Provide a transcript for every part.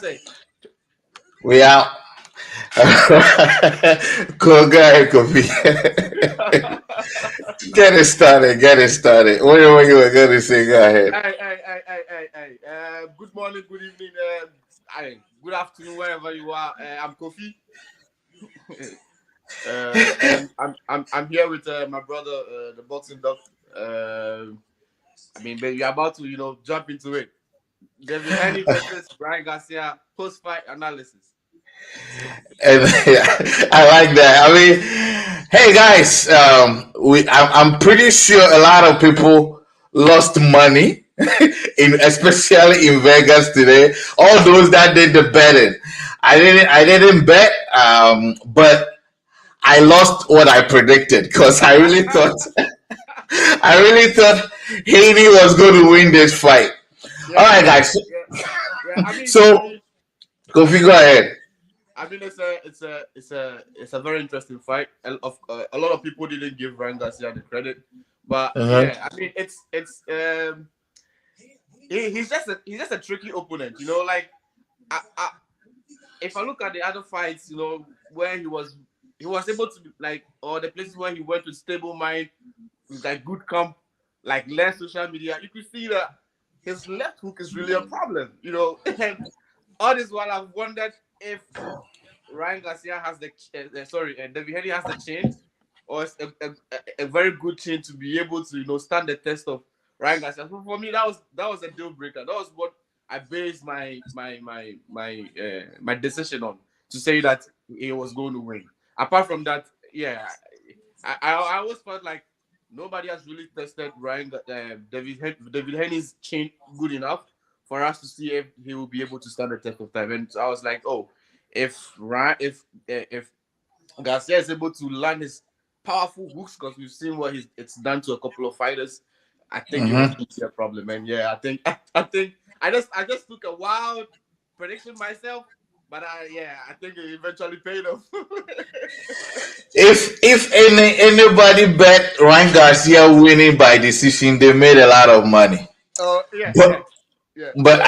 say? We out. Cool guy, Kofi. Get it started. Get it started. What you were going to say? Go ahead. Good morning, good evening, good afternoon, wherever you are. I'm Kofi, and I'm here with my brother, the boxing doc. But we're about to jump into it. Devin Haney versus Brian Garcia post fight analysis. And I like that. I mean, hey guys, I'm pretty sure a lot of people lost money, especially in Vegas today. All those that did the betting, I didn't bet, but I lost what I predicted because I really thought Haney was going to win this fight. All right, guys. Yeah. So, Kofi, go ahead. It's a very interesting fight. A lot of people didn't give Ryan Garcia the credit, but Uh-huh. he's just a tricky opponent. Like I, if I look at the other fights, where he was able to or the places where he went with stable mind, with good camp, like less social media, you could see that his left hook is really a problem. And all this while I've wondered if Ryan Garcia has Devin Haney has the chin, or it's a very good chin to be able to stand the test of Ryan Garcia. So for me, that was a deal breaker. That was what I based my decision on, to say that he was going to win. Apart from that, yeah, I always felt like nobody has really tested David Haney's chin good enough for us to see if he will be able to stand the test of time. And so I was like, oh, if Garcia is able to land his powerful hooks, because we've seen what it's done to a couple of fighters, I think it was going to be a problem. And yeah, I just took a wild prediction myself, but I think it eventually paid off. If anybody bet Ryan Garcia winning by decision, they made a lot of money. Oh yeah, But yeah. but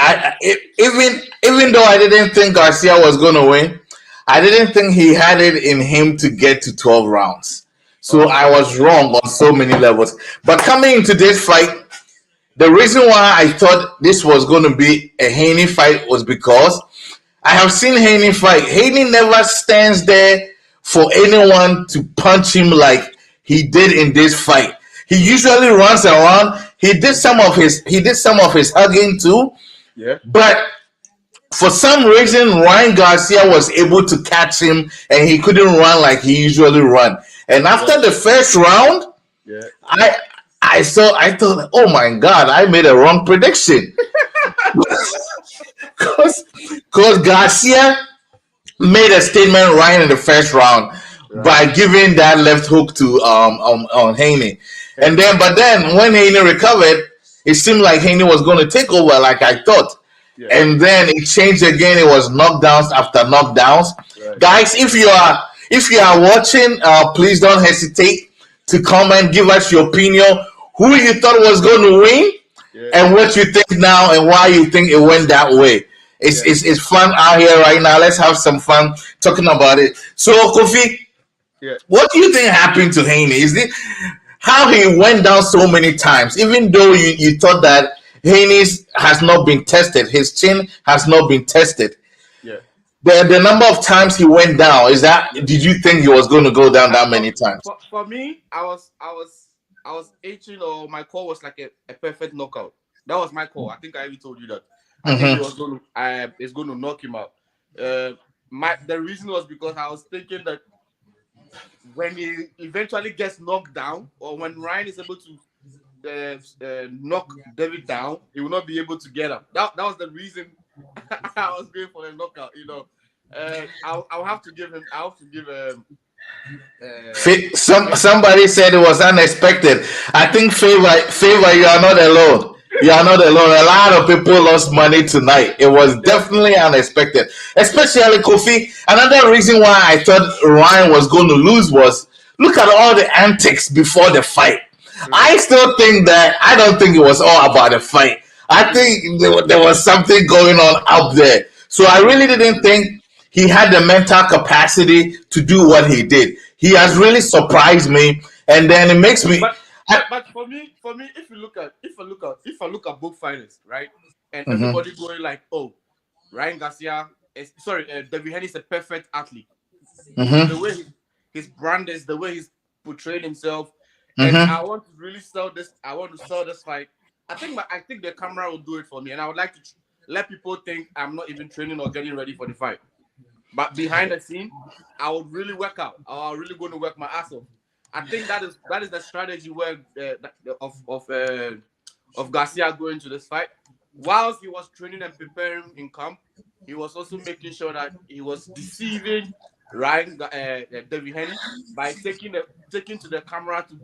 even though I didn't think Garcia was going to win, I didn't think he had it in him to get to 12 rounds. So I was wrong on so many levels. But coming into this fight, the reason why I thought this was going to be a Haney fight was because I have seen Haney fight. Haney never stands there for anyone to punch him like he did in this fight. He usually runs around. He did some of his hugging too. Yeah. But for some reason, Ryan Garcia was able to catch him, and he couldn't run like he usually run. And after the first round, Yeah. I thought, oh my God, I made a wrong prediction. Because Garcia made a statement right in the first round by giving that left hook to on Haney. But then when Haney recovered, it seemed like Haney was going to take over like I thought. Yeah. And then it changed again. It was knockdowns after knockdowns. Right. Guys, if you are watching, please don't hesitate to comment, give us your opinion, who you thought was going to win, and what you think now, and why you think it went that way. It's fun out here right now. Let's have some fun talking about it. So, Kofi, what do you think happened to Haney? Is it how he went down so many times, even though you thought that Haney's has not been tested, his chin has not been tested? Yeah. The number of times he went down, did you think he was going to go down that many times? For me, I was itching, or my call was like a perfect knockout. That was my call. I think I even told you that. I think it's going to knock him out. The reason was because I was thinking that when he eventually gets knocked down, or when Ryan is able to knock David down, he will not be able to get up. That was the reason I was going for a knockout. I'll have to give him. Somebody said it was unexpected. I think favor, you are not alone. You are not alone. A lot of people lost money tonight. It was definitely unexpected, especially Kofi. Another reason why I thought Ryan was going to lose was look at all the antics before the fight. I still think that I don't think it was all about the fight. I think there was something going on up there. So I really didn't think he had the mental capacity to do what he did. He has really surprised me, and then it makes me. But but for me, if I look at both finals, right, and Mhm, everybody going like, oh, Ryan Garcia is sorry, Devin Haney is a perfect athlete. The mhm, way his brand is, the way he's portrayed himself, and I mhm. want to really sell this. I want to sell this fight. I think the camera will do it for me, and I would like to let people think I'm not even training or getting ready for the fight. But behind the scene, I would really work out. I'm really going to work my ass off. I think that is the strategy where of Garcia going to this fight. Whilst he was training and preparing in camp, he was also making sure that he was deceiving Devin Haney by taking to the camera to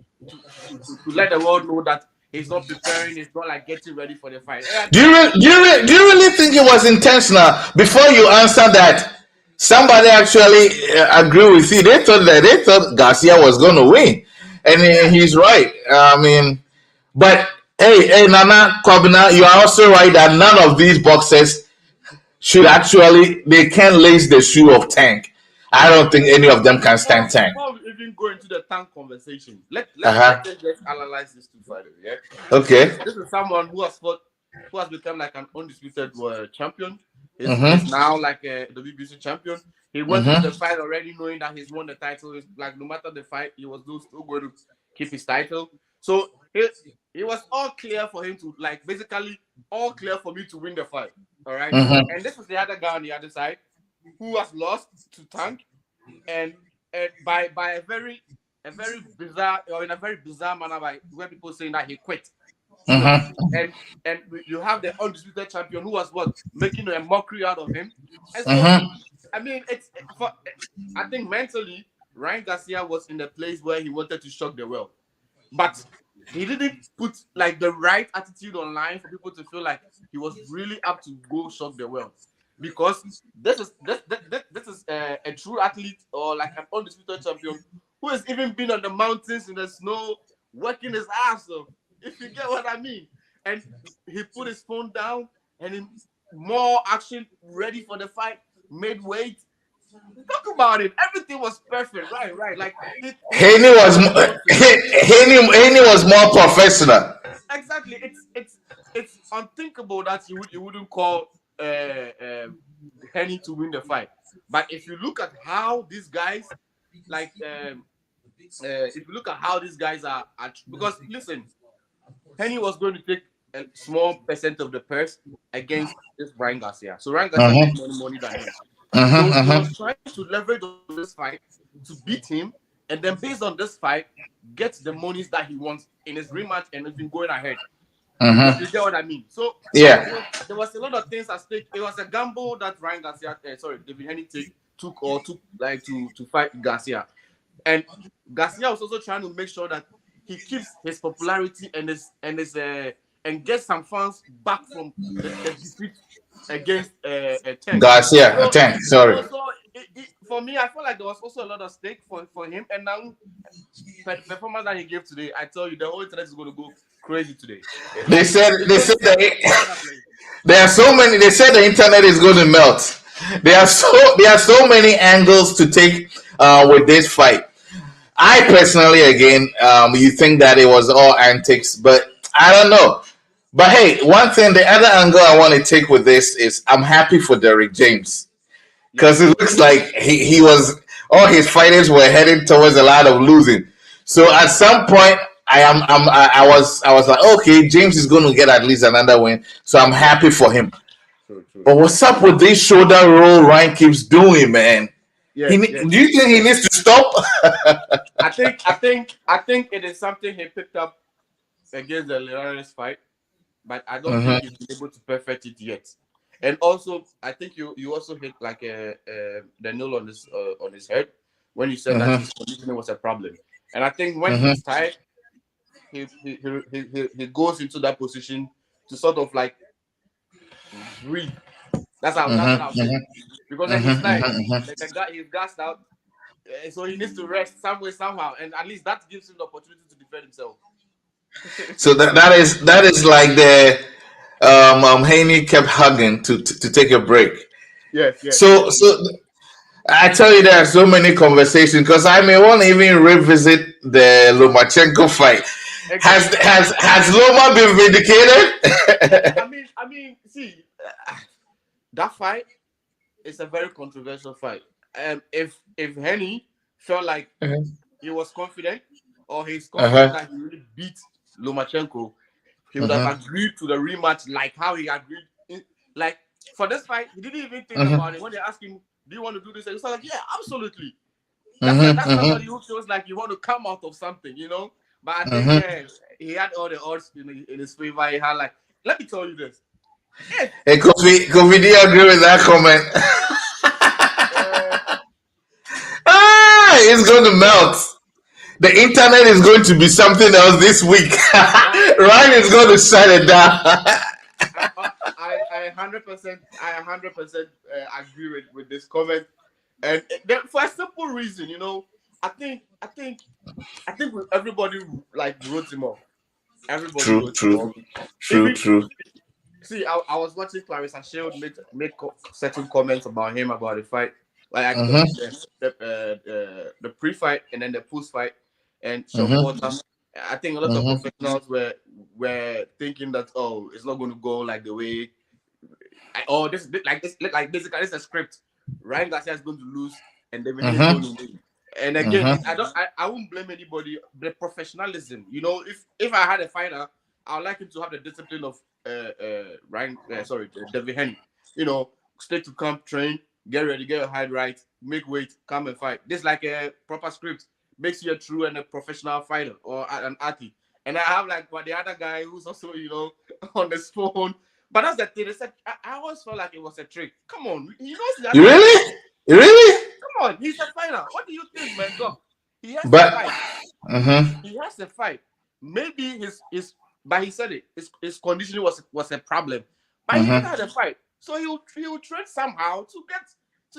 let the world know that he's not preparing. He's not like getting ready for the fight. And I Do think do you really think it was intentional? Before you answer that, somebody actually agree with you. They thought Garcia was going to win, and he's right. I mean, but hey, Nana Kobina, you are also right that none of these boxers should actually they can lace the shoe of Tank. I don't think any of them can stand Tank. before we even go into the tank conversation, let Uh let huh. let us just analyze this two fighters. Yeah, this Okay. is this is someone who has become like an undisputed champion. He's Mhm. now like a WBC champion. He went into the Mhm. fight already knowing that he's won the title. It's like no matter the fight, he was still going to keep his title. So it was all clear for him to like basically all clear for me to win the fight. All right, Mhm. and this is the other guy on the other side who has lost to Tank and by a very bizarre or in a very bizarre manner by where people saying that he quit, you know, Mhm. and you have the undisputed champion who was what making a mockery out of him, and so Mhm. I mean it's for I think mentally Ryan Garcia was in a place where he wanted to shock the world, but he didn't put like the right attitude online for people to feel like he was really up to go shock the world. Because this is a true athlete or like an undisputed champion who has even been on the mountains in the snow working his ass off. If you get what I mean. And he put his phone down and in more action, ready for the fight, made weight. Talk about it. Everything was perfect. Right, right. Like he Haney didn't was have any nonsense. Haney was more professional. Exactly. It's unthinkable that you wouldn't call Henny to win the fight. But if you look at how these guys like if you look at how these guys are because listen, Henny was going to take a small percent of the purse against this Ryan Garcia. So Ryan Garcia made Mhm. more money than him. Mhm. So he Mhm. was trying to leverage on this fight to beat him, and then based on this fight, get the monies that he wants in his rematch and even going ahead. If Mhm. you get what I mean. So Yeah. there was a lot of things at stake. It was a gamble that Ryan Garcia, David Henry took like to fight Garcia, and Garcia was also trying to make sure that he keeps his popularity and gets some fans back from the defeat against Tank. Garcia. So Tank. Sorry. for me, I feel like there was also a lot of stake for him, and now the performance that he gave today, I tell you, the whole internet is going to go crazy today. They said It's they going to said be that all over the place. there are so many. They said the internet is going to melt. There are so many angles to take with this fight. I personally, again, you think that it was all antics, but I don't know. But hey, one thing, the other angle I want to take with this is I'm happy for Derrick James Yeah, because it looks like he was all his fighters were heading towards a lot of losing. So at some point, I was like, okay, James is going to get at least another win. So I'm happy for him. true, true. But what's up with this shoulder roll Ryan keeps doing, man? Yes, Do yes. you think he needs to stop? I think it is something he picked up against the Linares fight, but I don't think Mhm. he's been able to perfect it yet. And also, I think you also hit like the nail on his head when you said that Mhm. his conditioning was a problem. And I think when Mhm. he's tired, he goes into that position to sort of like breathe. That's what Mhm. I'll say. Mhm. Because then Mhm. he's tired. Mhm. The guy he's gassed out, so he needs to rest some way somehow, and at least that gives him the opportunity to defend himself. So that is like the Haney kept hugging to take a break. Yes, yes, So, yes. so I tell you, there are so many conversations because I may want to even revisit the Lomachenko fight. Exactly. Has Loma been vindicated? See, that fight is a very controversial fight. If Henny felt like he was confident, or he's confident Uh-huh. that he really beat Lomachenko, he would have Uh-huh. agreed to the rematch like how he agreed. Like for this fight, he didn't even think Uh-huh. about it. When they asked him, "Do you want to do this?" He was like, "Yeah, absolutely." Uh-huh. That's Uh-huh. somebody who feels like you want to come out of something, you know. But I think Uh-huh. yeah, he had all the odds in his favor. He had like, let me tell you this: if Hey, Kofi, do you agree with that comment? uh, It's going to melt. The internet is going to be something else this week. I Ryan is going to shut it down. I 100% I 100% agree with this comment, and for a simple reason, you know, I think I think I think everybody like wrote him off. Everybody True, wrote him true, off. true, Even true. see, I was watching Clarissa Shield make certain comments about him about the fight, like Uh-huh. the pre-fight and then the post-fight, and Sean Uh-huh. Porter. I think a lot of Uh-huh. professionals were thinking that, oh, it's not going to go like the way, oh, like basically this is a script. Ryan Garcia is going to lose and Devin Haney is Uh-huh. going to win. And again, Uh-huh. I won't blame anybody. The professionalism, you know, if I had a fighter, I would like him to have the discipline of Devin Haney. You know, stay to camp, train, get ready, get your height right, make weight, come and fight. This like a proper script makes you a true and a professional fighter or an athlete. And I have like the other guy who's also, you know, on this phone. But that's the thing. They said, I always felt like it was a trick. Come on, he knows he has You to fight. really? You really? Come on, he's a fighter. What do you think, man? Doc? He has to But fight. uh-huh. He has to fight. Maybe but he said it. His conditioning was a problem. But he Uh-huh. didn't have a fight, so he'll train somehow to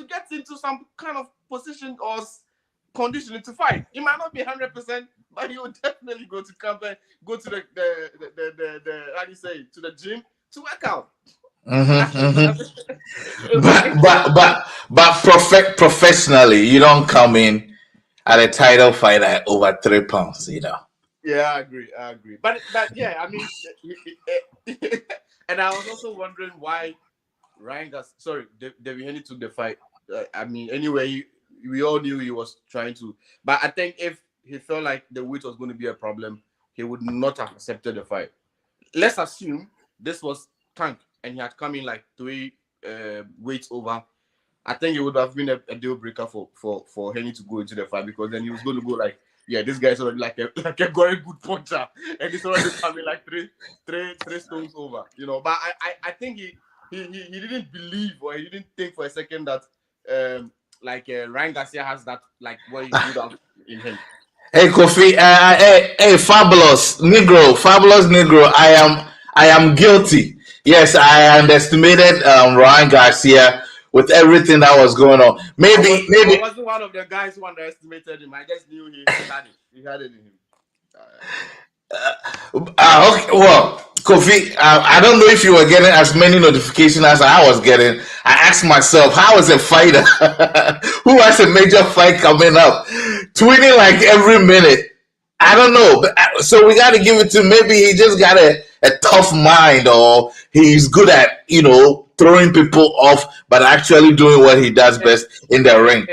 get into some kind of position or conditioning to fight. He might not be 100%, but he will definitely go to camp and go to the how do you say, to the gym to work out. Uh-huh. Uh-huh. If But professionally, you don't come in at a title fight at over 3 pounds, you know. Yeah, I agree. I agree. But yeah, I mean, and I was also wondering why Devin Haney took the fight. I mean, anyway, we all knew he was trying to, but I think if he felt like the weight was going to be a problem, he would not have accepted the fight. Let's assume this was Tank and he had come in like three weights over. I think it would have been a deal breaker for Haney to go into the fight, because then he was going to go like, yeah, this guy's already like a like a very good puncher, and he's already coming like three stones over, you know. But I think he didn't believe, or he didn't think for a second that Ryan Garcia has that, like what he built up in him. Hey Kofi, hey, fabulous Negro. I am guilty. Yes, I underestimated Ryan Garcia with everything that was going on. I Maybe wasn't one of the guys who underestimated him. I just knew he had it. He had it in him. Okay, well, Kofi, I don't know if you were getting as many notifications as I was getting. I asked myself, how is a fighter who has a major fight coming up, tweeting like every minute? I don't know. So we got to give it to, maybe he just got a tough mind, or he's good at, throwing people off, but actually doing what he does if best in the ring.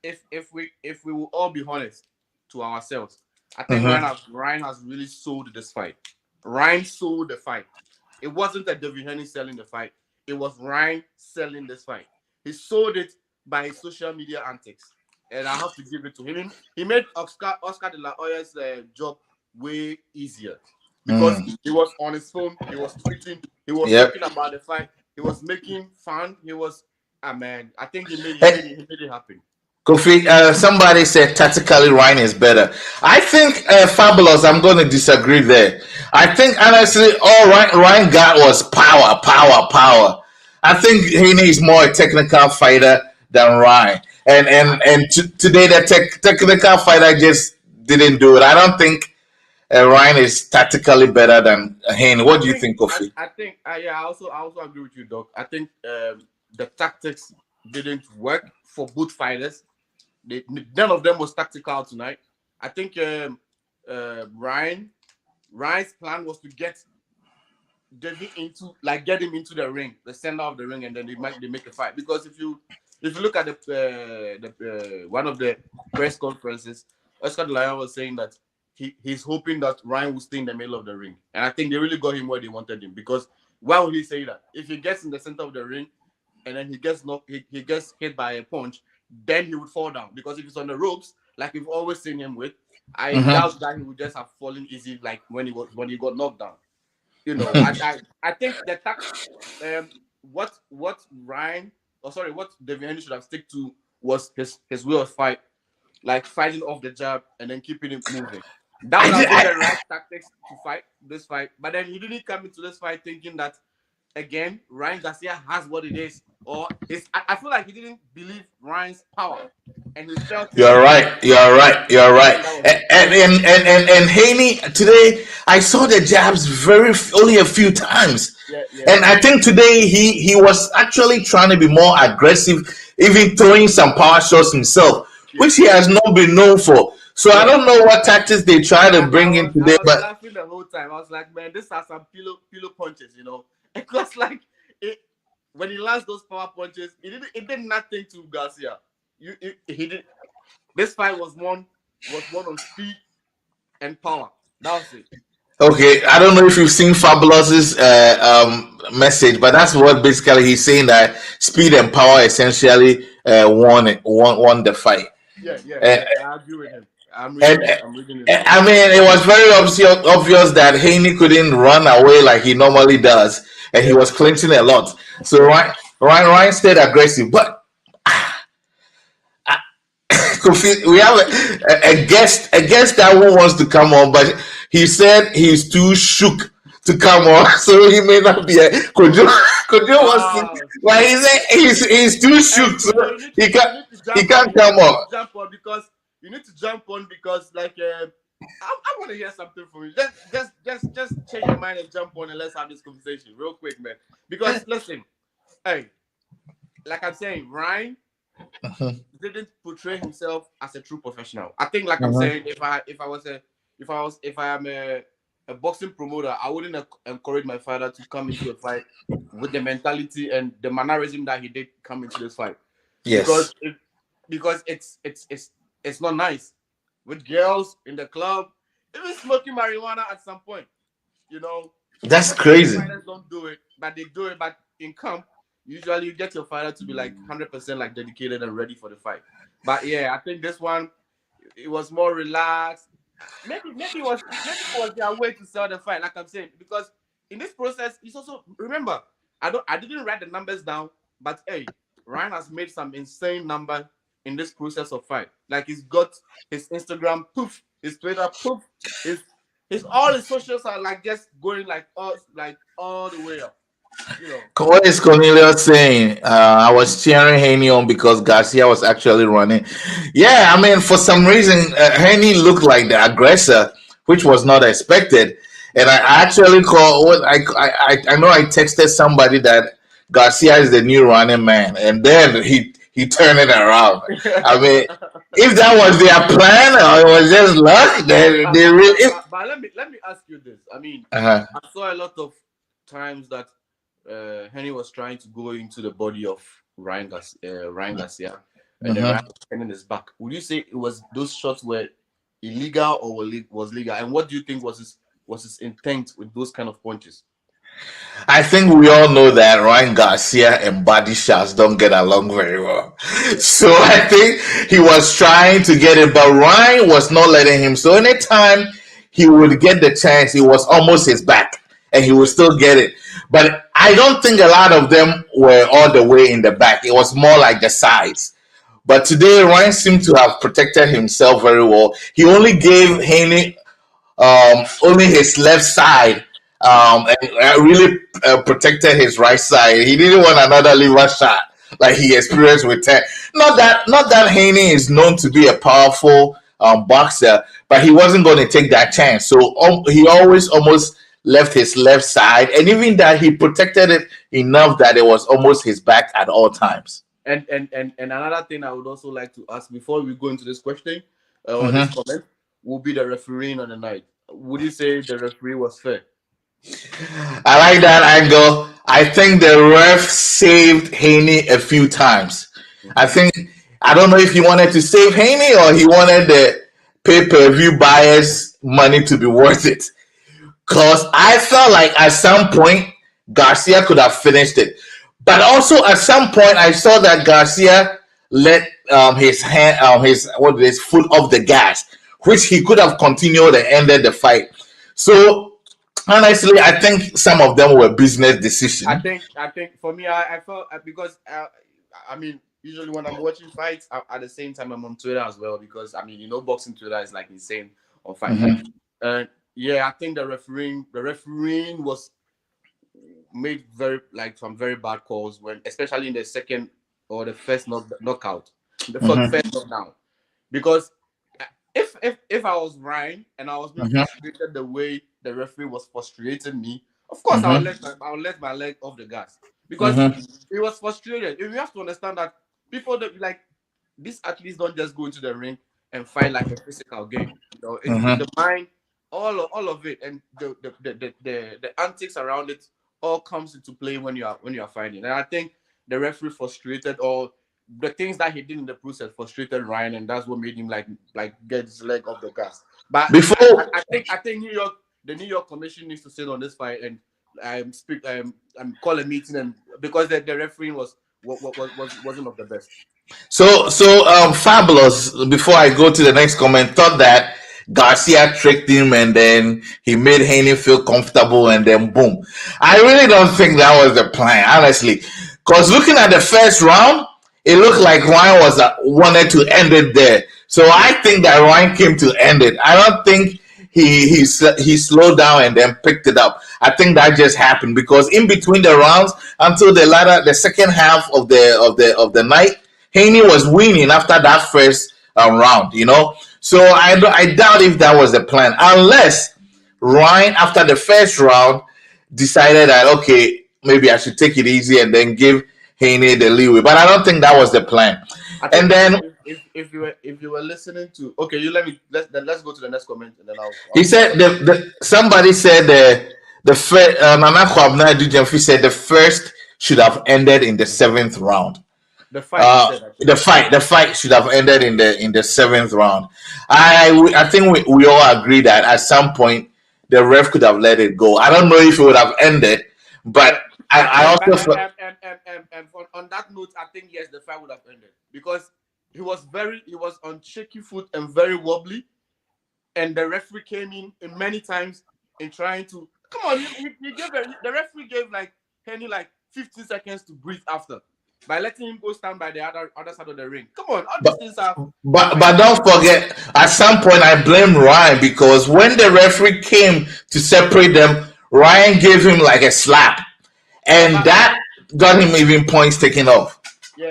if we will all be honest to ourselves, I think Uh-huh. Ryan has really sold this fight. Ryan sold the fight. It wasn't that Devin Haney selling the fight. It was Ryan selling this fight. He sold it by his social media antics, and I have to give it to him. He made Oscar de la Hoya's job way easier, because Mm. he was on his phone, he was tweeting, he was Yep. talking about the fight, he was making fun, he was, man, I think Hey, he made it happen. Kofi, somebody said tactically Ryan is better. I think Fabulous. I'm going to disagree there. I think honestly, all Ryan got was power, power, power. I think Haney is more a technical fighter than Ryan, and I, today the technical fighter just didn't do it. I don't think Ryan is tactically better than Haney. I What do you think think, Kofi? I think yeah, I also agree with you, Doc. I think the tactics didn't work for both fighters. None of them was tactical tonight. I think Ryan's plan was to get Devin get him into the ring, the center of the ring, and then they make a fight. Because if you look at the one of the press conferences, Oscar De Leon was saying that he's hoping that Ryan will stay in the middle of the ring, and I think they really got him where they wanted him. Because why would he say that? If he gets in the center of the ring and then he gets knocked, he gets hit by a punch, then he would fall down. Because if he's on the ropes, like we've always seen him with, I doubt that he would just have fallen easy like when he got knocked down. You know, I think what Devin Haney should have stick to was his way of fight, like fighting off the jab and then keeping it moving. That would have been the right tactics to fight this fight. But then he didn't come into this fight thinking that again Ryan Garcia has what it is, or I feel like he didn't believe Ryan's power, and he felt. You're right. And Haney today, I saw the jabs only a few times, and I think today he was actually trying to be more aggressive, even throwing some power shots himself, which he has not been known for. So I don't know what tactics they try to bring in today. I was laughing the whole time. I was like, man, this has some pillow punches, you know. Because like when he lands those power punches, it did nothing to Garcia. He did. This fight was one on speed and power. That was it. Okay, I don't know if you've seen Fabulous's message, but that's what basically he's saying, that speed and power essentially won the fight. Yeah, I agree with him. I'm reading it. I mean, it was very obvious that Haney couldn't run away like he normally does, and he was clinching a lot. So Ryan stayed aggressive, but we have a guest that one wants to come on, but he said he's too shook to come on, so he may not be. Could you wants to? Like he said, he's too shook, so he can't come on. Jump on because you need to jump on because like I want to hear something from you. Just change your mind and jump on and let's have this conversation real quick, man. Because listen, hey, like I'm saying, Ryan didn't portray himself as a true professional. I think, like I'm saying, if I am a boxing promoter, I wouldn't encourage my father to come into a fight with the mentality and the mannerism that he did come into this fight. Yes, because it's not nice with girls in the club, even smoking marijuana at some point. You know, that's crazy. Fighters don't do it, but they do it. But in camp, usually you get your fighter to be like 100% like dedicated and ready for the fight. But yeah, I think this one it was more relaxed. Maybe it was their way to sell the fight, like I'm saying, because in this process, it's also remember I didn't write the numbers down, but hey, Ryan has made some insane number in this process of fight. Like he's got his Instagram poof, his Twitter poof, his all his socials are like just going like all the way up. You know. What is Cornelius saying? I was cheering Haney on because Garcia was actually running. Yeah, I mean, for some reason, Haney looked like the aggressor, which was not expected. And I actually called. I know I texted somebody that Garcia is the new running man, and then he turned it around. I mean, if that was their plan or it was just luck, then they really. But let me ask you this. I mean, I saw a lot of times that Haney was trying to go into the body of Ryan Garcia, and then Ryan was turning his back. Would you say it was those shots were illegal or was legal? And what do you think was his intent with those kind of punches? I think we all know that Ryan Garcia and body shots don't get along very well. So I think he was trying to get it, but Ryan was not letting him. So anytime he would get the chance, it was almost his back, and he would still get it. But I don't think a lot of them were all the way in the back. It was more like the sides. But today, Ryan seemed to have protected himself very well. He only gave Haney only his left side and really protected his right side. He didn't want another liver shot like he experienced with Ted. Not that Haney is known to be a powerful boxer, but he wasn't going to take that chance. So he always almost left his left side, and even that he protected it enough that it was almost his back at all times. And another thing I would also like to ask before we go into this question or this Mhm. comment will be the refereeing on the night. Would you say the referee was fair? I like that angle. I think the ref saved Haney a few times. I Mm-hmm. think I don't know if he wanted to save Haney or he wanted the pay-per-view buyers' money to be worth it. Cause I felt like at some point Garcia could have finished it, but also at some point I saw that Garcia let his hand, his foot off the gas, which he could have continued and ended the fight. So honestly, I think some of them were business decisions. I think for me, I felt because I mean, usually when I'm watching fights, at the same time I'm on Twitter as well because I mean, boxing Twitter is like insane on fight night. Mm-hmm. And yeah, I think the refereeing was made very like some very bad calls when, especially in the second or the first knockout, the Mm-hmm. first knockdown, because if I was Ryan and I was being Mm-hmm. frustrated the way the referee was frustrating me, of course Mm-hmm. I'll let my leg off the gas because Mm-hmm. he was frustrated. You have to understand that people that like these athletes don't just go into the ring and fight like a physical game. It's the Mm-hmm. mind, all of it, and the antics around it all comes into play when you are fighting. And I think the referee frustrated or the things that he did in the process frustrated Ryan, and that's what made him like get his leg off the gas. But Before I think the New York Commission needs to sit on this fight and speak call a meeting, and because the refereeing wasn't of the best. Fabulous. Before I go to the next comment, thought that Garcia tricked him and then he made Haney feel comfortable and then boom. I really don't think that was the plan, honestly. Because looking at the first round, it looked like Ryan was wanted to end it there. So I think that Ryan came to end it. I don't think he slowed down and then picked it up. I think that just happened because in between the rounds until the second half of the night, Haney was winning after that first round. So I doubt if that was the plan, unless Ryan after the first round decided that okay, maybe I should take it easy and then give Haney the leeway. But I don't think that was the plan. I And think then if you were listening to okay, you let me let's go to the next comment and then he I'll said somebody said the first Nana Kwabena Dujemfi said the first should have ended in the seventh round. the fight he said The actually. fight should have ended in the seventh round. I think we all agree that at some point the ref could have let it go. I don't know if it would have ended, but Yeah, I also on that note, I think yes, the fight would have ended because he was on shaky foot and very wobbly, and the referee came in many times in trying to come on. He gave the referee gave like Henny like 15 seconds to breathe after by letting him go stand by the other side of the ring. Come on, all these but things are but don't forget at some point I blame Ryan because when the referee came to separate them, Ryan gave him like a slap, yeah, and that got him even points taken off.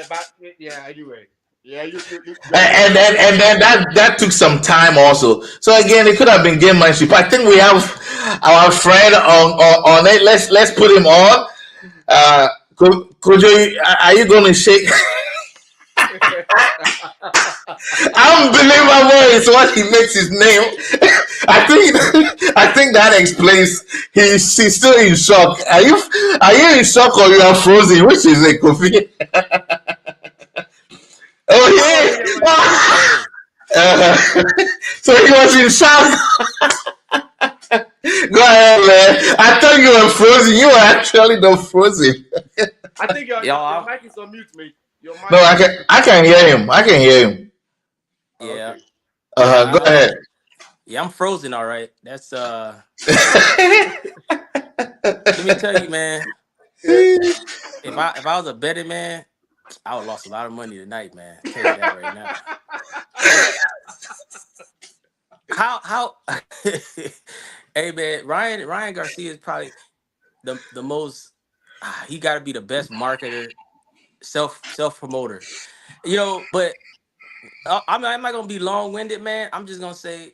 but yeah. Anyway, yeah, And then that took some time also. So again, it could have been gamemanship. I think we have our friend on it. Let's put him on. Kojo, are you going to shake? Unbelievable is what he makes his name. I think that explains he's still in shock. Are you in shock or you are frozen? Which is it, Kofi? Oh yeah. Uh, so he was in shock. Go ahead, man. I thought you were frozen. You were actually not frozen. I think your Y'all, mic is on mute, mate. Your No, mic is on mute. I can hear him. I can hear him. Oh, yeah, okay. Go ahead. yeah, I'm frozen. All right, that's Let me tell you, man. Yeah. If I was a betting man, I would have lost a lot of money tonight, man. I'll tell you that right now. How? Hey, man, Ryan Garcia is probably the most. He got to be the best marketer, self promoter. But I'm not gonna be long winded, man. I'm just gonna say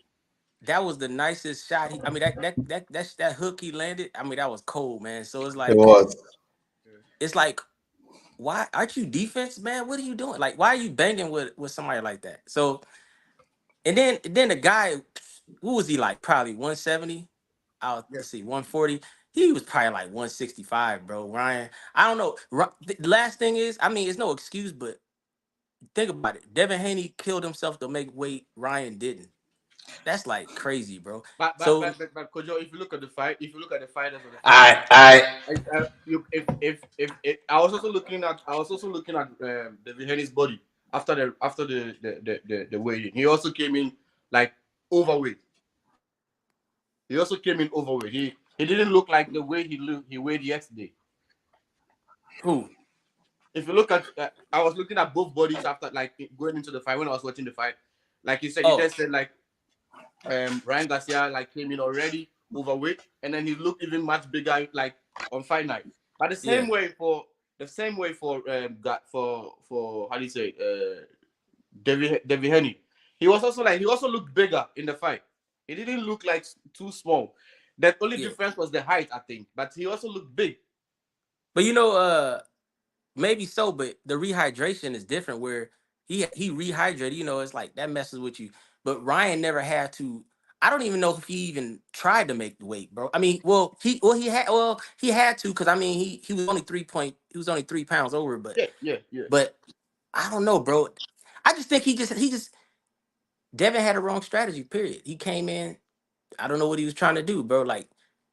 that was the nicest shot. I mean, that hook he landed. I mean, that was cold, man. So It was. it's like, why aren't you defense, man? What are you doing? Like, why are you banging with somebody like that? So, and then the guy, who was he like? Probably 170. Yeah. Let's see, 140. He was probably like 165, bro. Ryan, I don't know. The last thing is, I mean, it's no excuse, but think about it. Devin Haney killed himself to make weight. Ryan didn't. That's like crazy, bro. But but So but but, but Kojo, if you look at the fight, if you look at the fighters of the fight, I I was also looking at David Henry's body after the weigh-in. He also came in like overweight. He also came in overweight. He didn't look like the way he weighed yesterday. who? If you look at, I was looking at both bodies after like going into the fight when I was watching the fight. Like you said, you Oh, just said like Ryan Garcia like came in already overweight, and then he looked even much bigger like on fight night. But yeah, the same way for for how do you say Devin Haney, he also looked bigger in the fight. He didn't look like too small. The only yeah. difference was the height, I think. But he also looked big. But maybe so, but the rehydration is different where he rehydrated, it's like that messes with you. But Ryan never had to. I don't even know if he even tried to make the weight, bro. I mean, he had to, because I mean he was only 3 pounds over, Yeah, yeah, yeah. but I don't know, bro. I just think he just Devin had a wrong strategy, period. He came in, I don't know what he was trying to do, bro. Like,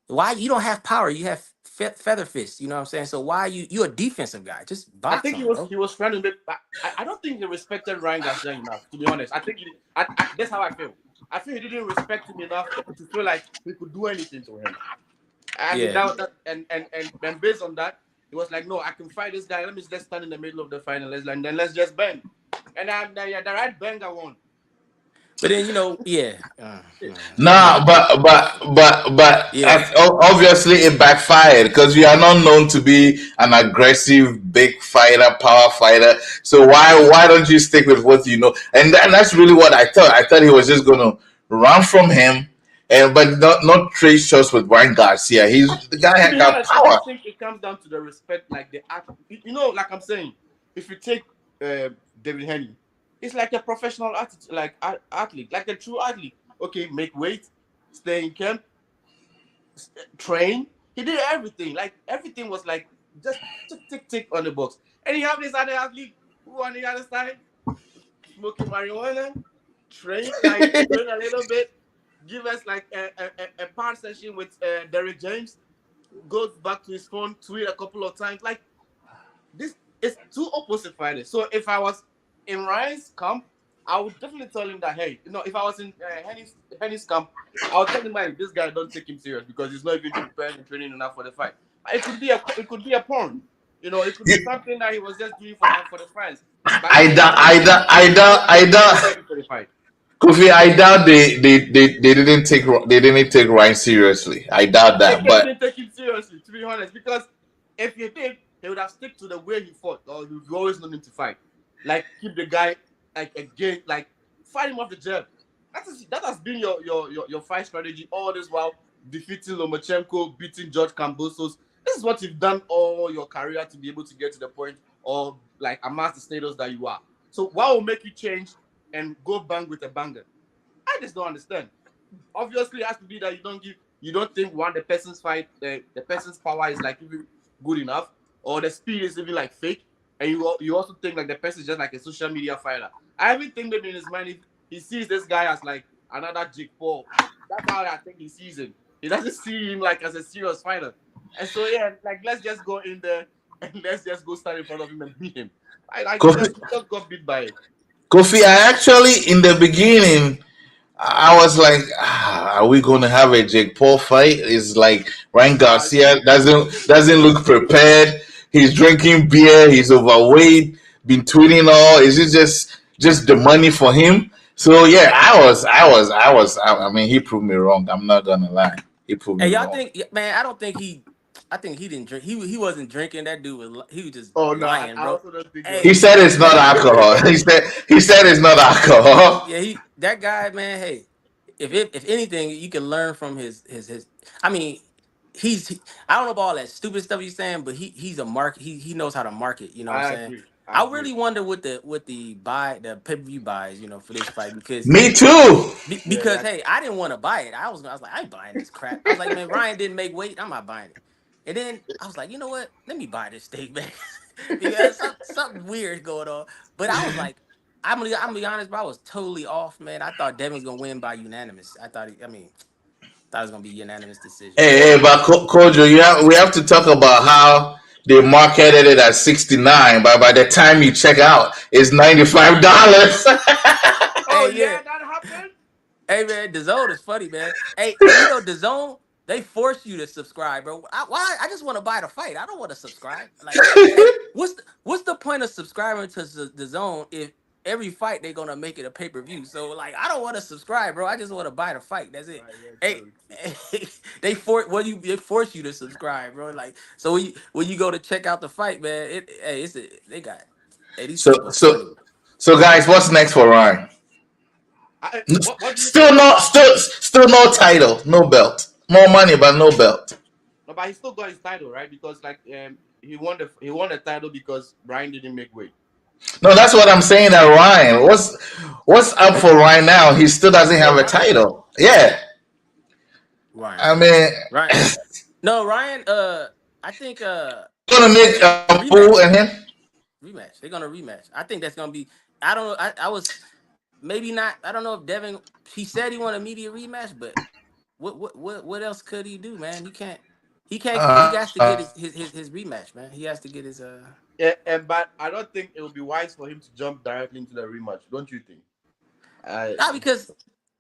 why you don't have power? You have feather fists. You know what I'm saying? So why you a defensive guy? Just I box think him, bro. he was trying to make. I don't think he respected Ryan Garcia enough. To be honest, I think that's how I feel. I feel he didn't respect him enough to feel like he could do anything to him. And Yeah. and based on that, he was like, no, I can fight this guy. Let me just stand in the middle of the fight and then let's just bang. And yeah, the right banger won. But then yeah. Nah, but Yeah. obviously it backfired because you are not known to be an aggressive big fighter, power fighter. So why don't you stick with what you know? And that's really what I thought. I thought he was just gonna run from him, and but not trade shots with Ryan Garcia. He's the guy To had be got honest, I power. just think it comes down to the respect, like the act. Like I'm saying, if you take David Haney, it's like a professional athlete, like a true athlete. Okay, make weight, stay in camp, train. He did everything. Like everything was like just tick on the box. And you have this other athlete who on the other side smoking marijuana, train a little bit, give us like a part session with Derek James, goes back to his phone, tweet a couple of times. Like this is two opposite fighters. So if I was in Ryan's camp, I would definitely tell him that hey, if I was in Henny's camp, I would tell him like this guy don't take him serious because he's not even prepared and training enough for the fight. It could be a porn. It could be something that he was just doing for the fans. But I doubt, I doubt, I doubt, I he wasn't doubt. ready for the fight. Kofi, I doubt they didn't take Ryan seriously. I doubt They that, but didn't take him seriously, to be honest, because if he did, he would have stick to the way he fought, or you always known him to fight. Like keep the guy like again, like fight him off the jab. That has been your fight strategy all this while defeating Lomachenko, beating George Kambosos. This is what you've done all your career to be able to get to the point of like amass the status that you are. So what will make you change and go bang with a banger? I just don't understand. Obviously, it has to be that you don't think the person's fight, the person's power is like even good enough, or the speed is even like fake, and you also think like the person is just like a social media fighter. I even think maybe in his mind he sees this guy as like another Jake Paul. That's how I think he sees him. He doesn't see him like as a serious fighter. And so yeah, like let's just go in there and let's just go stand in front of him and beat him. I like he Kofi, just got beat by it. Kofi, I actually in the beginning I was like, are we going to have a Jake Paul fight? It's like Ryan Nah, Garcia doesn't look prepared. He's drinking beer. He's overweight. Been tweeting all. Is it just the money for him? So yeah, I mean, he proved me wrong. I'm not gonna lie. He proved Hey, me y'all wrong. think, man? I don't think he. I think he didn't drink. He wasn't drinking. That dude he was just oh no, lying, I bro. also don't think he was He Hey, said drinking. it's not alcohol. He said it's not alcohol. yeah, that guy, man. Hey, if anything, you can learn from his. I mean, I don't know about all that stupid stuff he's saying, but he's a market. He knows how to market. You know what I'm I saying? agree. I I agree. really wonder what the pay per view buys, for this fight because Me too. Yeah, because hey, I didn't want to buy it. I was like, I ain't buying this crap. I was like, man, Ryan didn't make weight. I'm not buying it. And then I was like, you know what? Let me buy this steak, man, because something weird going on. But I was like, I'm gonna be honest, bro. I was totally off, man. I thought Devin was gonna win by unanimous. Thought it was gonna be unanimous decision. Hey, but Kojo, we have to talk about how they marketed it at 69, but by the time you check out, it's $95. Oh Hey, yeah, yeah. that happened. Hey, man, DAZN is funny, man. Hey, DAZN, they force you to subscribe, bro. Why? I just want to buy the fight. I don't want to subscribe. Like, what's the point of subscribing to DAZN if every fight they're gonna make it a pay per view? So, like, I don't want to subscribe, bro. I just want to buy the fight. That's it. Right, yeah, Hey, true. they force you to subscribe, bro. Like, so when you go to check out the fight, man, they got. Hey, these so people are so funny. so guys, what's next for Ryan? What do you Still think? no still no title, no belt. More money, but no belt. No, but he still got his title, right? Because like he won the title because Brian didn't make weight. No, that's what I'm saying. That Ryan, what's up for Ryan now? He still doesn't have Oh, a Ryan. title. Yeah, Ryan. I mean, Ryan. No, Ryan. I think gonna make a fool rematch. in him. Rematch. They're gonna rematch. I think that's gonna be. I don't know. I was maybe not. I don't know if Devin. He said he wanted a immediate rematch, but what else could he do, man? He can't. He can't. He has to Uh, get his. Man. He has to get his. Yeah, but I don't think it would be wise for him to jump directly into the rematch. Don't you think? I Not because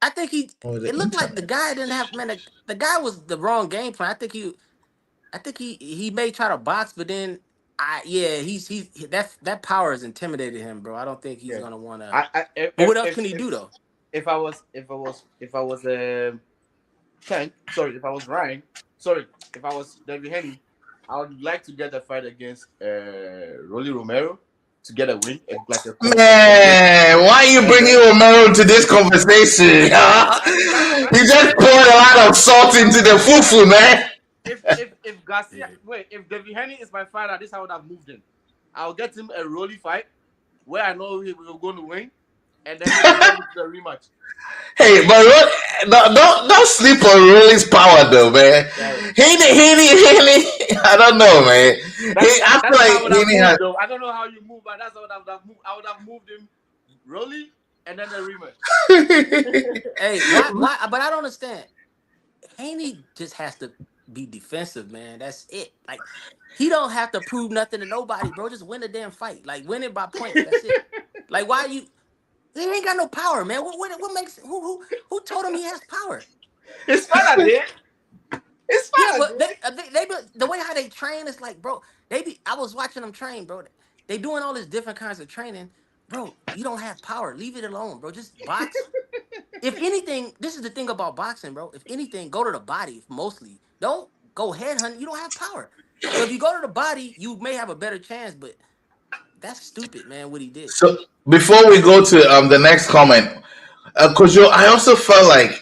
I think he. oh, the It looked like the internet. guy didn't have man. The guy was the wrong game plan. I think he may try to box, but then he's that power has intimidated him, bro. I don't think he's yeah. gonna wanna. I But what else can he do though? if I was Tank, sorry, if I was Ryan, sorry, if I was Devin Haney, I would like to get a fight against Rolly Romero to get a win and like a complete. Man, why are you And bringing then Romero to this conversation? that's You just poured a lot of salt into the fufu, man. if Garcia Yeah. wait, if Devin Haney is my fighter, this I would have moved him. I'll get him a Rolly fight where I know he will going to win, and then maybe jump into the rematch. Hey, but don't sleep on Rolly's power, though, man. Yeah. Haney. I don't know, man. I feel That's what I like would have Haney moved has. though. I don't know how you move, but that's what I would have moved. I would have moved him Rolly and then the rematch. Hey, why? But I don't understand. Haney just has to be defensive, man. That's it. Like he don't have to prove nothing to nobody, bro. Just win the damn fight. Like win it by points. That's it. Like why you? He ain't got no power, man. What makes who told him he has power? His father did. His Yeah, father but did. the way how they train is like, bro. I was watching them train, bro. They doing all this different kinds of training, bro. You don't have power. Leave it alone, bro. Just box. If anything, this is the thing about boxing, bro. If anything, go to the body mostly. Don't go head hunting. You don't have power. So if you go to the body, you may have a better chance. But that's stupid, man. What he did. So before we go to the next comment, Kojo, I also felt like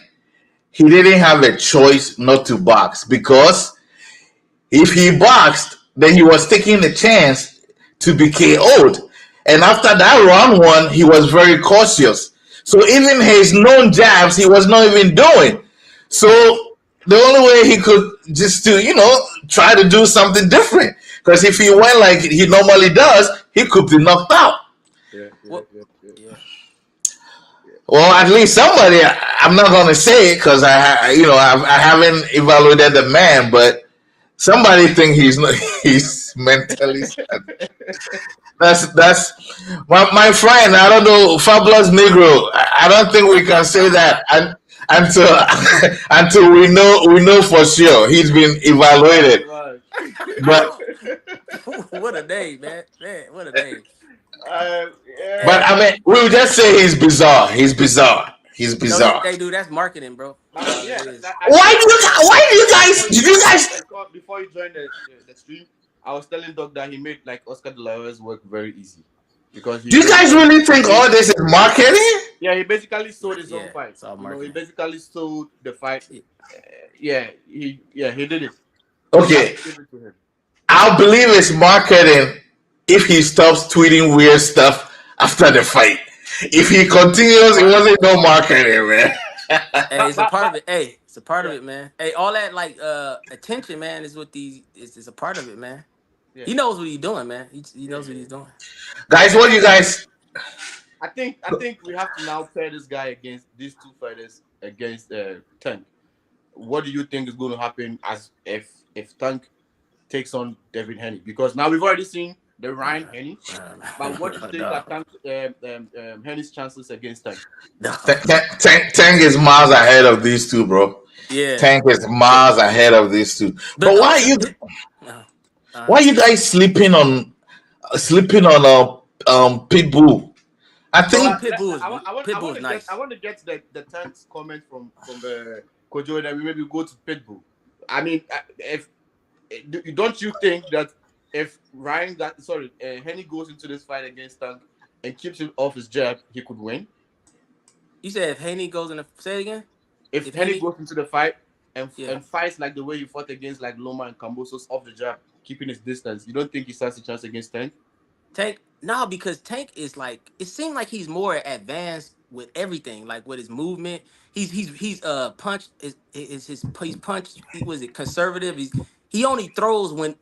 he didn't have a choice not to box because if he boxed, then he was taking the chance to be KO'd. And after that round one, he was very cautious. So even his known jabs, he was not even doing. So the only way he could just to, try to do something different. Because if he went like he normally does, he could be knocked out. Yeah, yeah, What? yeah, yeah, Yeah. Well, at least somebody, I'm not going to say it because I haven't evaluated the man, but somebody think he's not, he's mentally. That's my friend. I don't know, fabulous Negro. I don't think we can say that until until we know for sure he's been man, evaluated. man. But What a day, man. Man, what a day. but Hey, Yeah, I mean, we'll just say he's bizarre. He's bizarre. He's no, bizarre. hey, dude, that's marketing, bro. but That's all it yeah, is. Why do you guys? before you Did you before guys? you record, before you join the stream, I was telling Doc that he made like Oscar De La Hoya's work very easy because he Do you made guys him really he think made all this is marketing? Yeah, he basically sold his own Yeah, fight. it's all You know, he marketing. basically sold the fight. Yeah. He did it. You have Okay, to give it to him. I'll believe it's marketing if he stops tweeting weird stuff after the fight. If he continues, it But wasn't no marketing, man. Hey, it's a part of but it. Hey, it's a part of yeah, it, man. Hey, all that like attention, man, is what these is a part of it, man. yeah. He knows what he's doing, man. He Yeah, knows what yeah, he's doing. Guys, what do you guys? I think we have to now pair this guy against these two fighters against Tank. What do you think is going to happen as if Tank takes on Devin Haney? Because now we've already seen the Ryan Haney, but what do you think No, are Haney's chances against Tank? no. Tank is miles ahead of these two, bro. Yeah, Tank is yeah. miles ahead of these two. But But no, uh, why you guys sleeping on Pitbull? I So think Pitbull is I nice. want to get the Tank's comment from Kojo, and then we maybe go to Pitbull. I mean, if don't you think that if Henny goes into this fight against Tank and keeps him off his jab, he could win. You said if Haney goes in the say it again. If If Henny Haney, goes into the fight yeah, and fights like the way he fought against like Loma and Cambosos off the jab, keeping his distance, you don't think he stands a chance against Tank? Tank. No, because Tank is like it seemed like he's more advanced with everything, like with his movement. He's punch is his he's punch. He was it conservative. He only throws when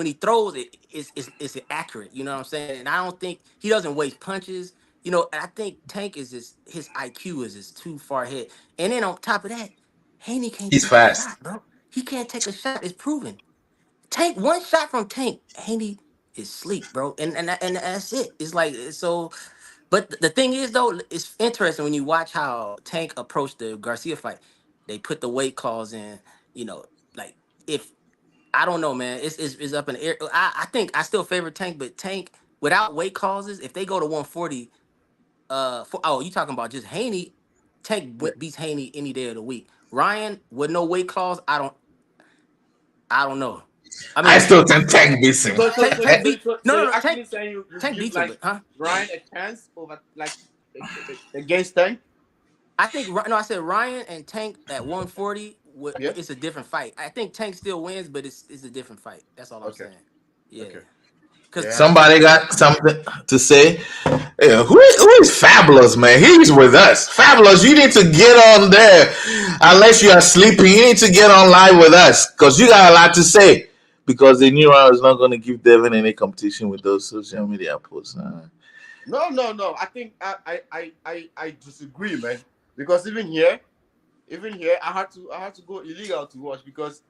he throws it's accurate. You know what I'm saying? And I don't think he doesn't waste punches. You know, I think Tank is just his IQ is just too far ahead. And then on top of that, Haney can't he's take a fast. shot, bro. He can't take a shot. It's proven. Tank one shot from Tank, Haney is sleep, bro, and that's it. It's like so. But the thing is, though, it's interesting when you watch how Tank approached the Garcia fight. They put the weight clause in. You know, like if I don't know, man, it's up in the air. I think I still favor Tank, but Tank without weight clauses, if they go to 140, you talking about just Haney? Tank Yeah. beats Haney any day of the week. Ryan with no weight clause, I don't know. I I mean, still think Tank beats him. Tank beat So you're no actually saying you Tank give beats him, like but huh? Ryan a chance over like against Tank? I think no, I said Ryan and Tank at 140. Yeah. It's a different fight. I think Tank still wins, but it's a different fight. That's all I'm Okay. saying. Yeah, Okay. because Yeah. Somebody got something to say. Yeah, who is Fabulous, man? He's with us. Fabulous, you need to get on there. Unless you are sleeping, you need to get on live with us because you got a lot to say. Because the new round is not going to give Devin any competition with those social media posts. No. I think I disagree, man. Because even here, I had to go illegal to watch because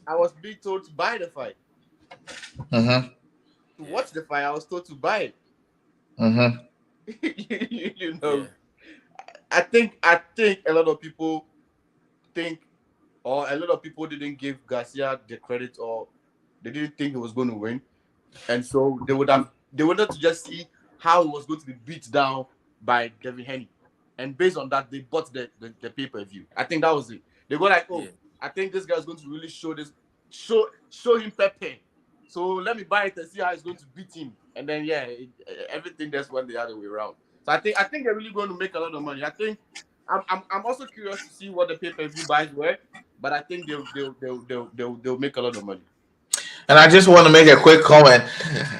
I was being told to buy the fight. Mm-hmm. To yeah, watch the fight, I was told to buy Mm-hmm. it. yeah, I think a lot of people think, or a lot of people didn't give Garcia the credit, or they didn't think he was going to win, and so they wanted to just see how he was going to be beat down by Devin Haney, and based on that, they bought the pay per view. I think that was it. They go like, yeah. oh, I think this guy's going to really show him Pepe. So let me buy it and see how he's going to beat him, and then everything just went the other way around. So I think they're really going to make a lot of money. I think I'm also curious to see what the pay per view buys were, but I think they'll make a lot of money. And I just want to make a quick comment.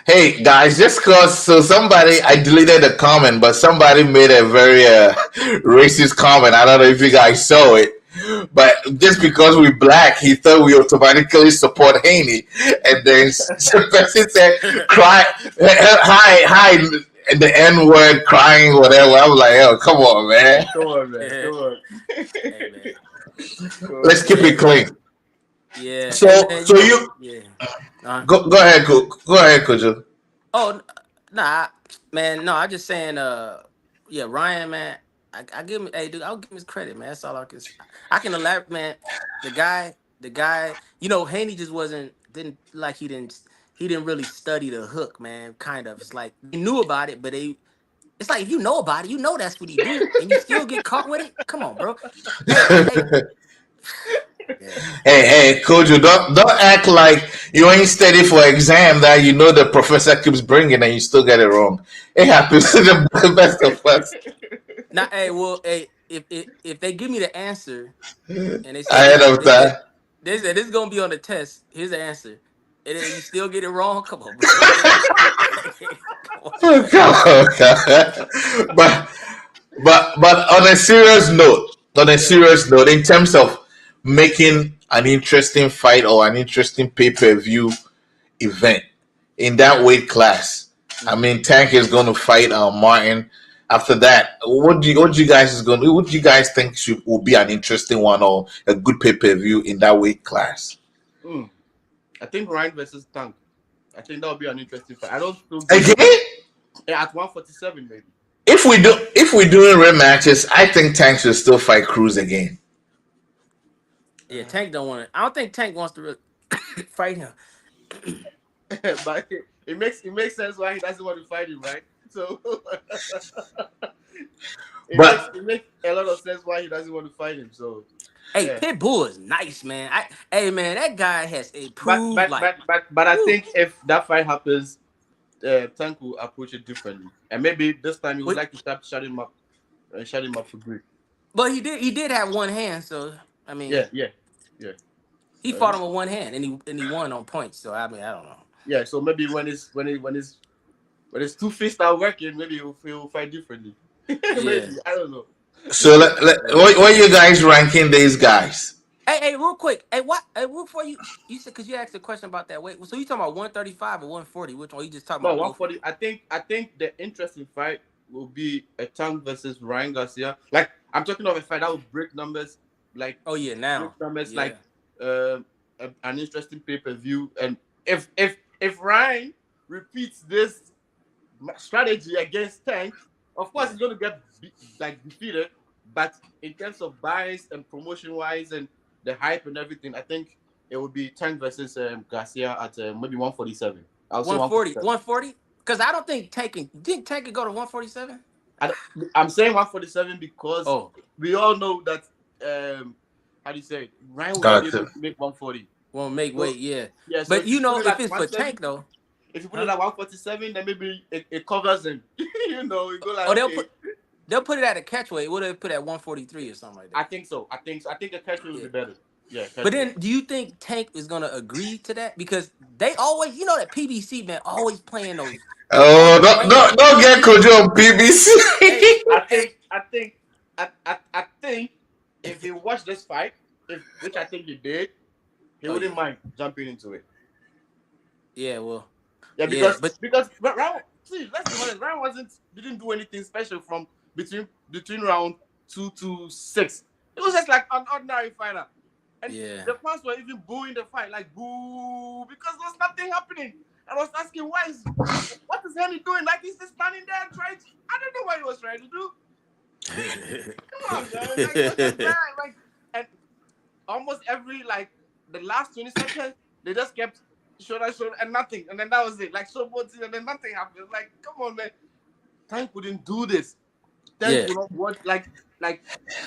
Hey guys, just cause somebody I deleted the comment, but somebody made a very racist comment. I don't know if you guys saw it, but just because we're black, he thought we automatically support Haney, and then the person said, "Cry, hi," and the N word, crying, whatever. I was like, "Oh, come on, man. Come on, man. Yeah. Come on. Hey man, Let's keep yeah, it clean." yeah. So, Hey man, so you yeah. go ahead, go ahead, Kojo. Oh nah, man. No, I just saying. Yeah, Ryan, man. I give him. Hey, dude, I'll give him his credit, man. That's all I can. I can elaborate, man. The guy. You know, Haney just wasn't. Didn't like he didn't. He didn't really study the hook, man. Kind of. It's like he knew about it, but they. It's like if you know about it, you know that's what he do, and you still get caught with it. Come on, bro. Hey, Yeah. Hey, Kojo, don't act like you ain't study for exam that you know the professor keeps bringing and you still get it wrong. It happens to the best of us. Now, hey, well, hey, if they give me the answer and they say Ahead this, of time. they said this is gonna be on the test. Here's the answer, and then you still get it wrong. Come on, bro. Come on, Oh, man. God. But on a Yeah. serious note, in terms of making an interesting fight or an interesting pay-per-view event in that weight class, I Mm. mean, Tank is going to fight Martin. After that, what do you guys think will be an interesting one or a good pay-per-view in that weight class? Mm. I think Ryan versus Tank. I think that would be an interesting fight. I don't still give Again, at 147 maybe. if we doing rematches, I think Tank should still fight Cruz again. Yeah, Tank don't want to. I don't think Tank wants to really fight him. But it makes sense why he doesn't want to fight him, right? So But it makes a lot of sense why he doesn't want to fight him. So Hey, yeah. Pitbull is nice, man. Hey, man, that guy has But improved. but Like, but but but I whew. think if that fight happens, Tank will approach it differently, and maybe this time he would But like to start shut him up and shut him up for good. but he did have one hand, so I mean, Yeah, yeah, yeah. he So fought him with one hand, and he won on points. So I mean, I don't know. yeah, so maybe when his two fists are working, maybe he'll fight differently. Yeah. Maybe I don't know. so what you guys ranking these guys? Hey, real quick. Hey, what? Hey, before you said because you asked a question about that weight. So you talking about 135 or 140? Which one? You just talking No, about both of 140. them? I think the interesting fight will be a Tank versus Ryan Garcia. Like I'm talking of a fight that will break numbers, like Oh yeah, break now. numbers, Yeah. like an interesting pay per view. And if Ryan repeats this strategy against Tank, of course Yeah. he's going to get defeated. But in terms of buys and promotion wise and the hype and everything, I think it would be Tank versus Garcia at maybe 147. I'll say 140. 147. 140? Because I don't think Tank can go to 147. I'm saying 147 because Oh, we all know that how do you say it? Ryan will not be able Gotcha. to make 140. won't make So weight. Yeah. yeah, so But if you put it if at it's for 170, Tank though, if you put it huh? at 147, then maybe it covers him. You go like Oh, okay. they'll put it at a catch weight. What if they put it at 143 or something like I that? think so. I think a catchweight would Yeah. be better. Yeah, But catchweight. then, do you think Tank is gonna agree to that? Because they always, that PBC man always playing those. They Oh, always playing that. don't get Kojo on Hey, PBC. hey, I think if he watched this fight, if which I think he did, he oh wouldn't yeah, mind jumping into it. yeah, well, Yeah, yeah, but because round see, let's be honest, round wasn't didn't do anything special from between round 2 to 6. It was just like an ordinary fighter. And yeah, the fans were even booing the fight, like boo, because there was nothing happening. I was asking what is Haney doing? Like he's just standing there trying to I don't know what he was trying to do. Come on, man. Like it was just bad. Like and almost every like the last 20 seconds, they just kept shoulder and nothing. And then that was it. Like showboating and then nothing happened. Like, come on, man. Tank wouldn't do this. Tank yeah, will not watch like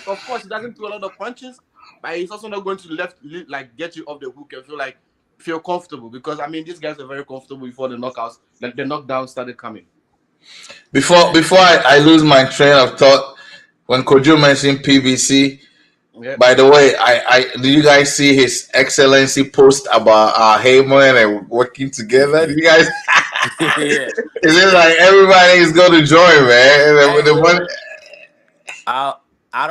of course he doesn't throw a lot of punches, but he's also not going to like get you off the hook and feel comfortable because I mean these guys were very comfortable before the knockouts, like the knockdowns started coming. Before I lose my train of thought, when Kojo mentioned PBC, Yeah. by the way, I do you guys see His Excellency post about Heyman and working together? Do you guys? yeah. Is it like everybody is going to join, man? Hey, The money, I,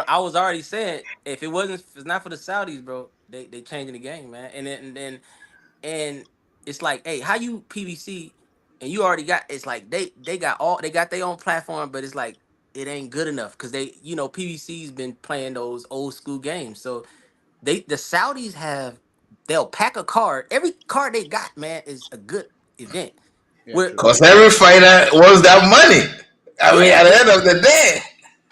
I was already saying if it's not for the Saudis, bro, they changing the game, man. And it's like, hey, how you PVC and you already got it's like they got their own platform, but it's like it ain't good enough because PVC's been playing those old school games. So the Saudis they'll pack a card. Every card they got, man, is a good event. Yeah, Where true. because every fighter wants that money. I mean, yeah, at the yeah, end of the day.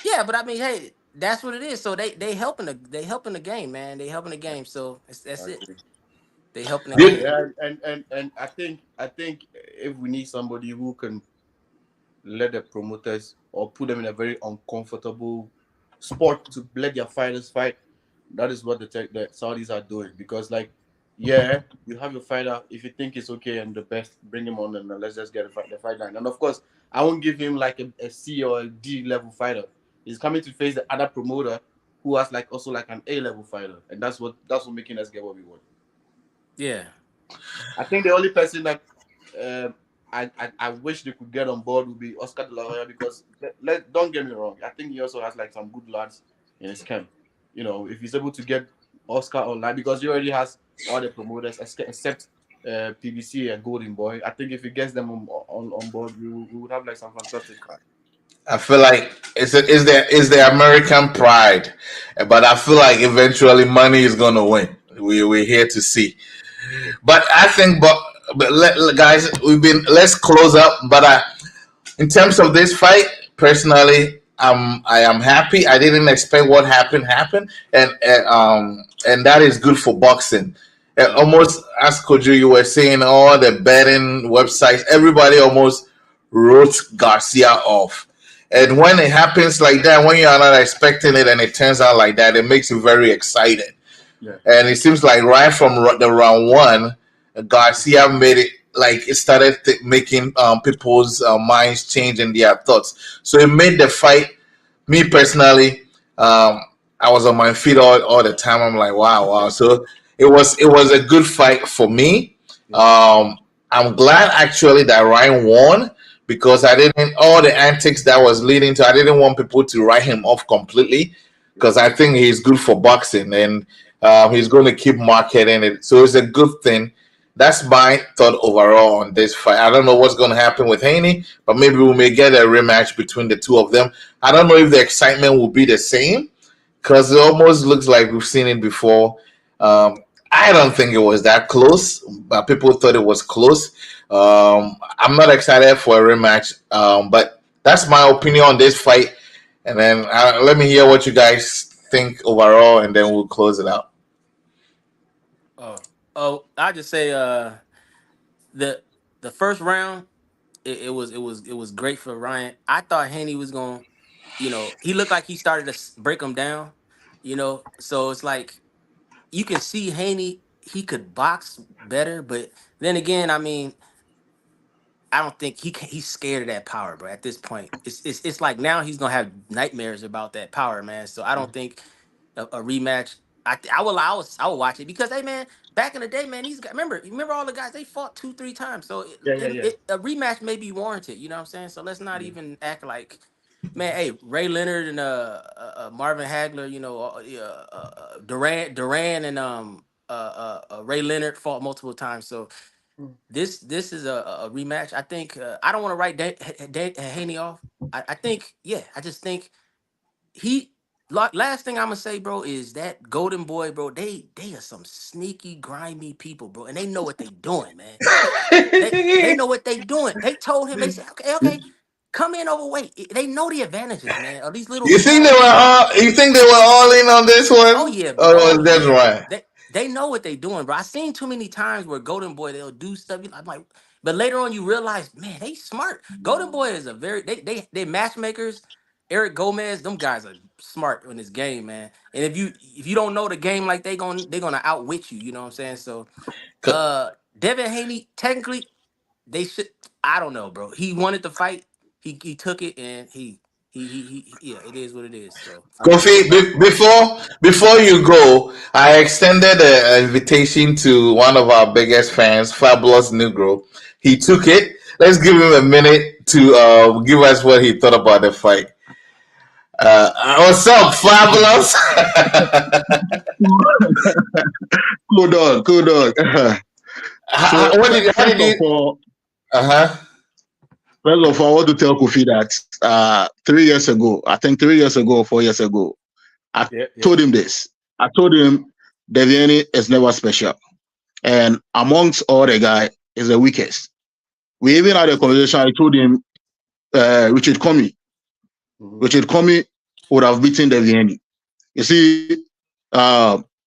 yeah, but I mean, hey, that's what it is. So they helping the game, man. They helping the Yeah, game. So that's I it. agree. They helping the I agree. game. You, And I think if we need somebody who can let the promoters or put them in a very uncomfortable spot to let their fighters fight. That is what the Saudis are doing because, like, yeah, you have your fighter. If you think it's okay and the best, bring him on and let's just get the fight line. And of course, I won't give him like a C or a D level fighter. He's coming to face the other promoter who has like also like an A level fighter, and that's what making us get what we want. Yeah. I think the only person that um, I wish they could get on board would be Oscar De La Hoya because don't get me wrong. I think he also has like some good lads in his camp. You know, if he's able to get Oscar online because he already has all the promoters except PBC and Golden Boy. I think if he gets them on board, we would have like some fantastic card. I feel like is the American pride, but I feel like eventually money is gonna win. We're here to see, but I think, guys, let's close up. But in terms of this fight, personally, I am happy. I didn't expect what happened, and that is good for boxing. Almost as Koju, you were saying, all the betting websites, everybody almost wrote Garcia off. And when it happens like that, when you are not expecting it, and it turns out like that, it makes you very excited. Yeah. And it seems like right from the round one, Garcia made it like it started making people's minds change in their thoughts. So it made the fight. Me personally, I was on my feet all the time. I'm like, wow. So it was a good fight for me. I'm glad actually that Ryan won because I didn't all the antics that was leading to. I didn't want people to write him off completely because I think he's good for boxing and he's going to keep marketing it. So it's a good thing. That's my thought overall on this fight. I don't know what's going to happen with Haney, but maybe we may get a rematch between the two of them. I don't know if the excitement will be the same because it almost looks like we've seen it before. I don't think it was that close, but people thought it was close. I'm not excited for a rematch, but that's my opinion on this fight. And then let me hear what you guys think overall, and then we'll close it out. I just say the the first round it was great for Ryan. I thought Haney was going, he looked like he started to break him down, So it's like you can see Haney, he could box better, but then again, I mean, I don't think he's scared of that power, bro. At this point, it's like now he's gonna have nightmares about that power, man. So I don't think a rematch. I will watch it because hey, man, back in the day, man, these guys remember all the guys they fought 2-3 times. So Yeah. a rematch may be warranted. You know what I'm saying? So let's not even act like, man. Hey, Ray Leonard and Marvin Hagler, Duran and Ray Leonard fought multiple times. So this is a rematch. I think I don't want to write Haney off. I think I just think he. Last thing I'm gonna say, bro, is that Golden Boy, bro. They are some sneaky, grimy people, bro, and they know what they doing, man. They know what they doing. They told him they said, okay, come in overweight. They know the advantages, man. Of these little You think they small were guys. all? You think they were all in on this Oh one? yeah, bro. Oh, Oh that's yeah. right. They know what they doing, bro. I seen too many times where Golden Boy they'll do stuff. I'm like, but later on you realize, man, they smart. Golden Boy is a very they matchmakers. Eric Gomez, them guys are smart in this game, man. And if you don't know the game like they gonna outwit you. You know what I'm saying? So Devin Haney, technically, they should. I don't know, bro. He wanted to fight. He took it, and yeah, it is what it is. So Kofi, before you go, I extended an invitation to one of our biggest fans, Fabulous Negro. He took it. Let's give him a minute to give us what he thought about the fight. What's up, Fabulous? Good dog, good dog. So What did? How did first of you? all, Uh huh. first of all, I want to tell Kofi that 3 years ago, I think 3 years ago or 4 years ago, I Yeah. told him this. I told him Devin is never special, and amongst all the guy is the weakest. We even had a conversation. I told him Richard Comey. Richard Comey would have beaten Devin. You see,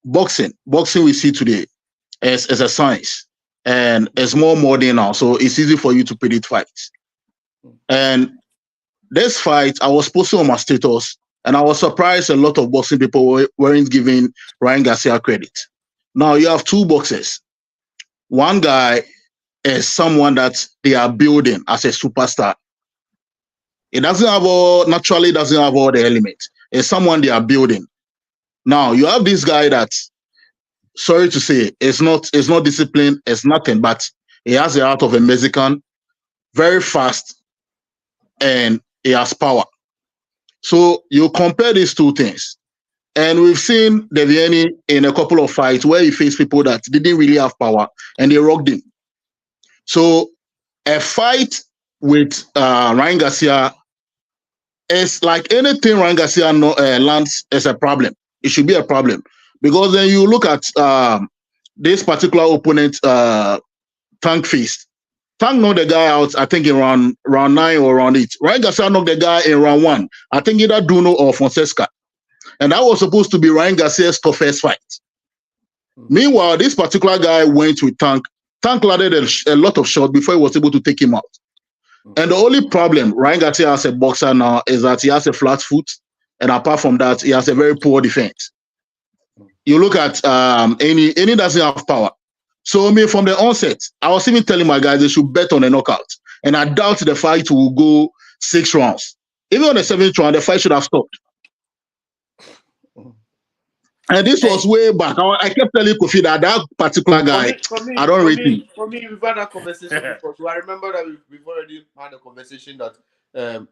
boxing we see today is a science, and it's more modern now, so it's easy for you to predict fights. And this fight, I was posting on my status And I was surprised a lot of boxing people weren't giving Ryan Garcia credit. Now you have two boxers. One guy is someone that they are building as a superstar. It doesn't have naturally doesn't have all the elements. It's someone they are building. Now you have this guy that, sorry to say, it's not disciplined, it's nothing, but he has the heart of a Mexican, very fast, and he has power. So you compare these two things. And we've seen Devin in a couple of fights where he faced people that didn't really have power and they rocked him. So a fight with Ryan Garcia is like anything Ryan Garcia lands is a problem. It should be a problem. Because then you look at this particular opponent, Tank Feast. Tank knocked the guy out, I think, in round 9 or round 8. Ryan Garcia knocked the guy in round 1. I think either Duno or Fonseca. And that was supposed to be Ryan Garcia's toughest fight. Meanwhile, this particular guy went with Tank. Tank landed a lot of shots before he was able to take him out. And the only problem Ryan Garcia as a boxer now is that he has a flat foot. And apart from that, he has a very poor defense. You look at Haney doesn't have power. So from the onset, I was even telling my guys they should bet on a knockout. And I doubt the fight will go 6 rounds. Even on the 7th round, the fight should have stopped. And this was way back. I kept telling Kofi that particular guy, I don't rate him. For me, we've had that conversation before. So I remember that we've already had a conversation that, Devin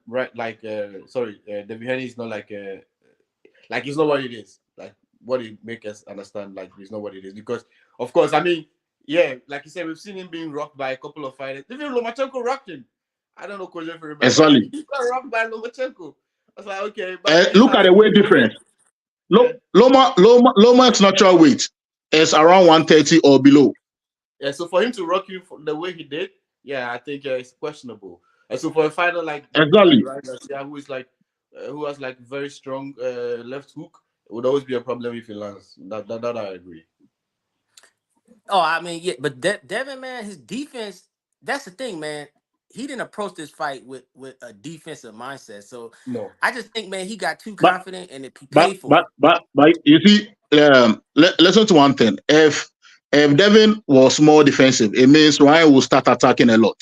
Haney is not like it's not what it is. Like what it make us understand, like it's not what it is. Because, of course, I mean, yeah, like you said, we've seen him being rocked by a couple of fighters. Even Lomachenko rocked him. I don't know, Koji, if you remember. Exactly. He got rocked by Lomachenko. I was like, okay. But look at the weight difference. Loma's natural weight is around 130 or below. Yeah, so for him to rock you the way he did, yeah, I think it's questionable. And so for a fighter like exactly, Garcia, who has like very strong left hook, it would always be a problem if he lands. That I agree. Oh, I mean, yeah, but Devin, man, his defense, that's the thing, man. He didn't approach this fight with a defensive mindset. So no, I just think, man, he got too confident and he paid for it. But you see, listen to one thing. If Devin was more defensive, it means Ryan will start attacking a lot.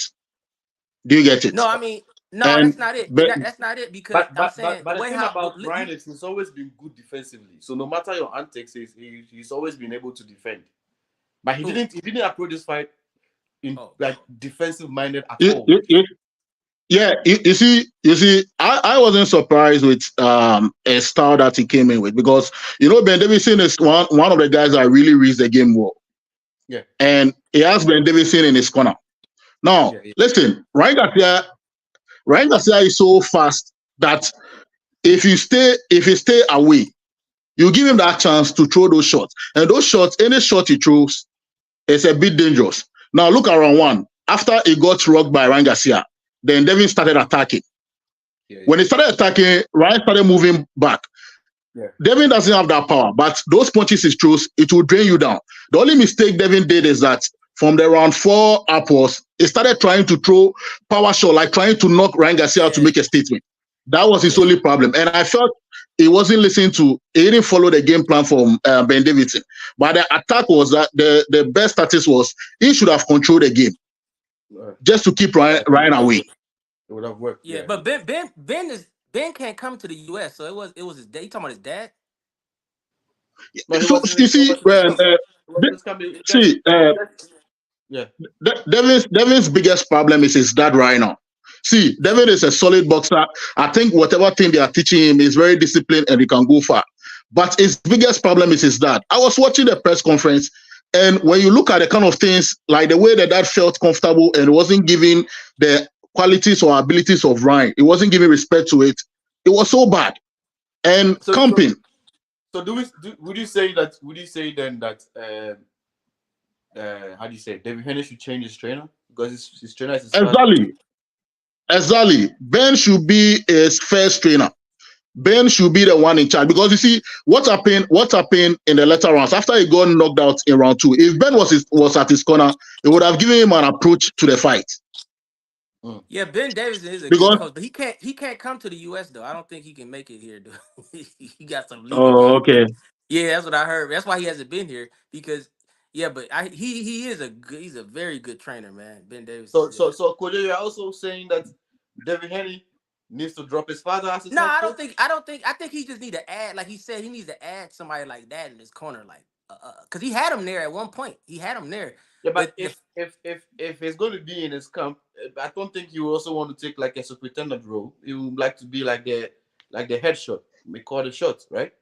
Do you get it? No, I mean, that's not it. That's not it because I'm saying the thing about Ryan is he's always been good defensively. So no matter your antics, he's always been able to defend. But he didn't approach this fight in like defensive minded at all. Yeah, you see, I wasn't surprised with a style that he came in with because Ben Davidson is one of the guys that really reads the game well. Yeah, and he has Ben Davidson in his corner. Now, listen, Ryan Garcia is so fast that if you stay away, you give him that chance to throw those shots, and those shots, any shot he throws, is a bit dangerous. Now look at round 1. After he got rocked by Ryan Garcia, then Devin started attacking. When he started attacking, Ryan started moving back. Devin doesn't have that power, but those punches he throws, it will drain you down. The only mistake Devin did is that from the round 4 upwards, he started trying to throw power shot, like trying to knock Ryan Garcia out to make a statement. That was his only problem. And I felt he wasn't listening to, he didn't follow the game plan from Ben Davidson. But the attack was that the best status was he should have controlled the game just to keep Ryan away. It would have worked. Yeah, but Ben can't come to the US, so it was his dad. You talking about his dad? Devin's biggest problem is his dad right now. See, Devin is a solid boxer. I think whatever thing they are teaching him is very disciplined and he can go far. But his biggest problem is his dad. I was watching the press conference, and when you look at the kind of things, like the way the dad felt comfortable and wasn't giving the qualities or abilities of Ryan, he wasn't giving respect to it. It was so bad. And camping. So would you say then that how do you say Devin Haney should change his trainer because his trainer is Exactly. Ben should be his first trainer. Ben should be the one in charge because you see what happened in the later rounds after he got knocked out in round 2. If Ben was at his corner, he would have given him an approach to the fight. Yeah, Ben Davidson is a good Because coach, but he can't come to the U.S. though. I don't think he can make it here. He got some legal oh, issues. okay. Yeah, that's what I heard. That's why he hasn't been here because yeah, but he is he's a very good trainer, man. Ben Davis. Yeah. So Kojo, you're also saying that Devin Haney needs to drop his father as his No, head I don't coach. think. I don't think. I think he just need to add, like he said, he needs to add somebody like that in his corner, like, because he had him there at one point. He had him there, Yeah, but but the if he's going to be in his camp, I don't think you also want to take like a superintendent role. You would like to be like the head shot, we call the shots, right?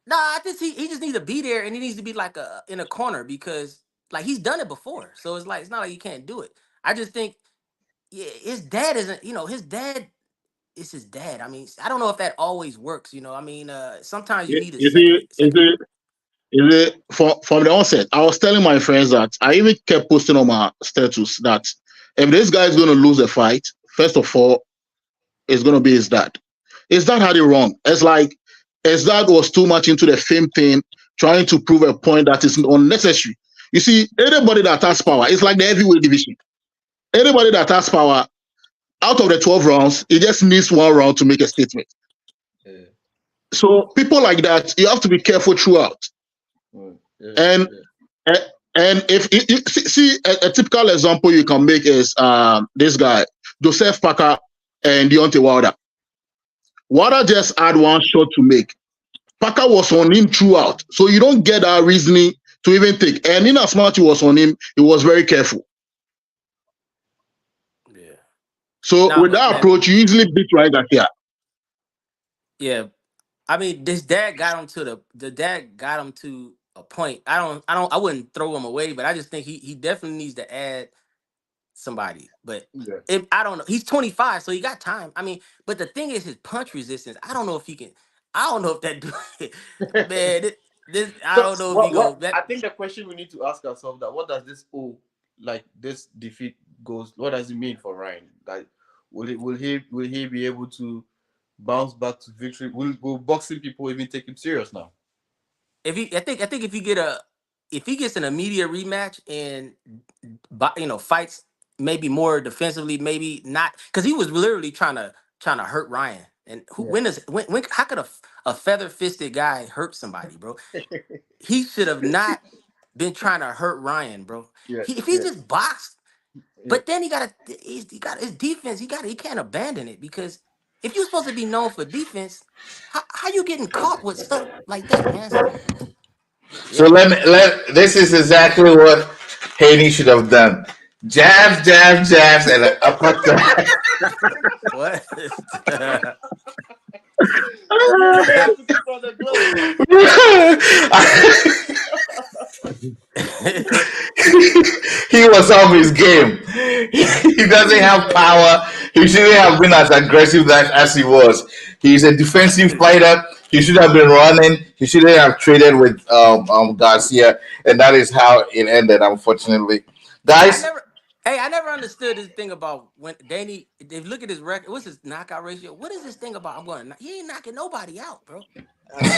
no, I just he just needs to be there, and he needs to be like in a corner because like he's done it before. So it's like it's not like he can't do it. I just think yeah, his dad isn't. His dad is his dad. I mean, I don't know if that always works. I mean, sometimes you need a You see, second. from the onset, I was telling my friends that I even kept posting on my status that if this guy is going to lose a fight, first of all, it's going to be his dad. His dad had it wrong. It's like his dad was too much into the fame thing, trying to prove a point that is unnecessary. You see, anybody that has power, it's like the heavyweight division. Anybody that has power, out of the 12 rounds, he just needs one round to make a statement. Yeah. So people like that, you have to be careful throughout. Yeah. And and if you see a typical example you can make is this guy Joseph Parker and Deontay Wilder. Wilder just had one shot to make. Parker was on him throughout, so you don't get that reasoning to even think. And in as much he was on him, he was very careful. Yeah. So Nah, with but that man, approach, you easily beat right at here. yeah. I mean, this dad got him to the dad got him to a point. I wouldn't throw him away, but I just think he definitely needs to add somebody. But Yeah. if I don't know, he's 25, so he got time. I mean, but the thing is his punch resistance. I don't know if he can. I don't know if that man. This I So don't know if he go what that. I think the question we need to ask ourselves that what does this like this defeat goes, what does it mean for Ryan? Like will he be able to bounce back to victory? Will boxing people even take him serious now? I think if he gets an immediate rematch and fights maybe more defensively, maybe not because he was literally trying to hurt Ryan. And Yeah. when how could a feather fisted guy hurt somebody, bro? He should have not been trying to hurt Ryan, bro. Yeah, If he yeah, just boxed, yeah. but then he got his defense. He can't abandon it because if you're supposed to be known for defense, how you getting caught with stuff like that, man? So So yeah, let this is exactly what Haney should have done. Jabs, jabs, jabs, and an uppercut. what? You really have to put on the gloves, man. He was off his game. He doesn't have power. He shouldn't have been as aggressive as he was. He's a defensive fighter. He should have been running. He shouldn't have traded with Garcia, and that is how it ended, unfortunately. I Guys, never. Hey, I never understood this thing about when Danny. If you look at his record, what's his knockout ratio? What is this thing about? He ain't knocking nobody out, bro.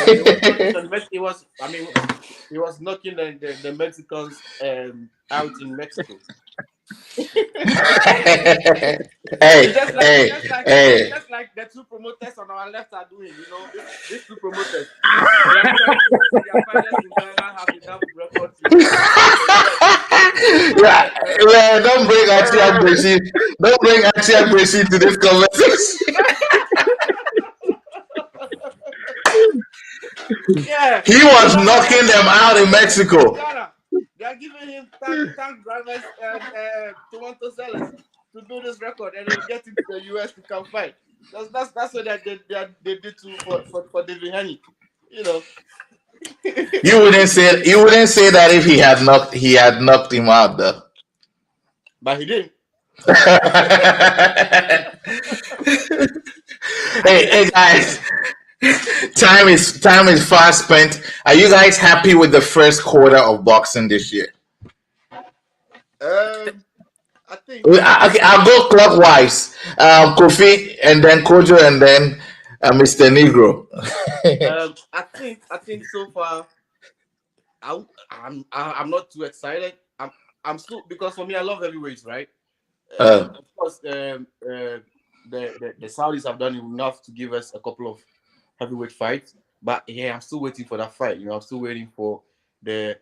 It was knocking it was. I mean, he was knocking the Mexicans out in Mexico. hey, It's just like it's hey, just like it's hey. just like the two promoters on our left are doing. These two promoters, they are trying to make their fighters in Ghana have enough record to the US. Yeah, yeah, don't bring Achia Breshi. Don't bring Achia Breshi to this conversation. Yeah, He in was Ghana they are knocking them trying to out make in him in Mexico. Ghana. They are giving him tank drivers and tomato sellers to do this record, and then get him to the US to come fight. That's what they did to for David Haney. You know, You wouldn't say that if he had knocked him out though. but he didn't. Hey guys, time is fast spent. Are you guys happy with the first quarter of boxing this year? Um, I think Okay, I'll go clockwise. Kofi, and then Kojo, and then Mr. Negro. I think so far I'm not too excited. I'm still because for me I love heavyweights, right? Of course, the Saudis have done enough to give us a couple of heavyweight fights, but yeah, I'm still waiting for that fight. I'm still waiting for the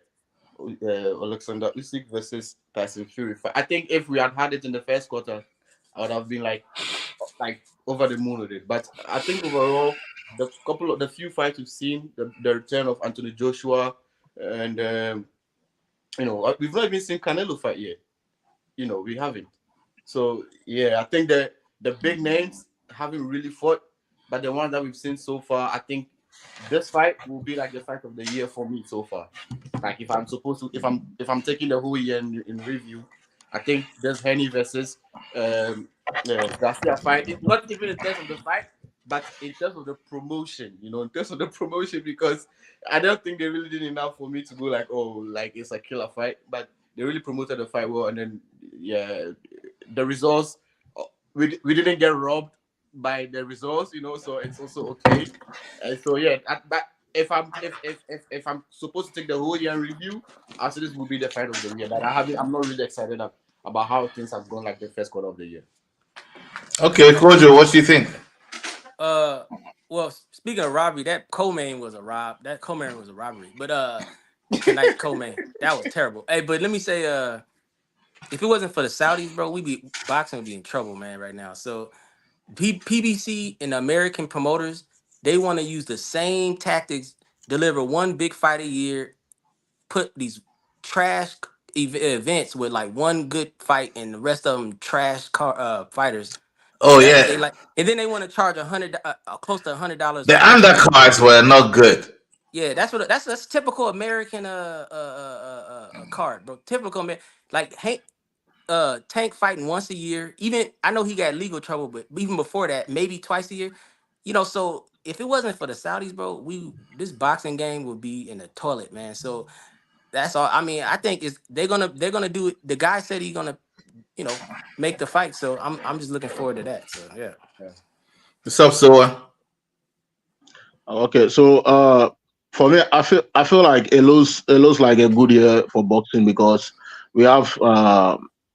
Alexander Usyk versus Tyson Fury fight. I think if we had had it in the first quarter, I would have been like over the moon with it. But I think overall, the few fights we've seen, the return of Anthony Joshua, and we've not even seen Canelo fight yet. We haven't. So yeah, I think the big names haven't really fought, but the ones that we've seen so far, I think this fight will be like the fight of the year for me so far. Like if I'm taking the whole year in review, I think this Haney versus Garcia fight. It's not even in terms of the fight, but in terms of the promotion. In terms of the promotion, because I don't think they really did enough for me to go like, oh, like it's a killer fight. But they really promoted the fight well, and then yeah, the results. We didn't get robbed by the results, so it's also okay. And so yeah, but if I'm supposed to take the whole year in review, I say this will be the fight of the year. But I'm not really excited about how things have gone like the first quarter of the year. Okay, Kojo, what do you think? Well, speaking of robbery, that co-main was a rob. That co-main was a robbery. But tonight's co-main, that was terrible. Hey, but let me say, if it wasn't for the Saudis, bro, boxing would be in trouble, man, right now. So PBC and the American promoters, they want to use the same tactics, deliver one big fight a year, put these trash events with like one good fight and the rest of them trash fighters, Oh and that's what they yeah, like. And then they want to charge close to $100 the for each fight. undercards were not good. Yeah, that's typical American card, bro. Typical like Tank fighting once a year. Even I know he got legal trouble, but even before that, maybe twice a year. So if it wasn't for the Saudis, bro, this boxing game would be in the toilet, man. So that's all. I mean, I think they're gonna do it. The guy said he's gonna, make the fight. So I'm just looking forward to that. So yeah. Yeah. What's up, Soa? Okay, so for me, I feel like it looks like a good year for boxing because we have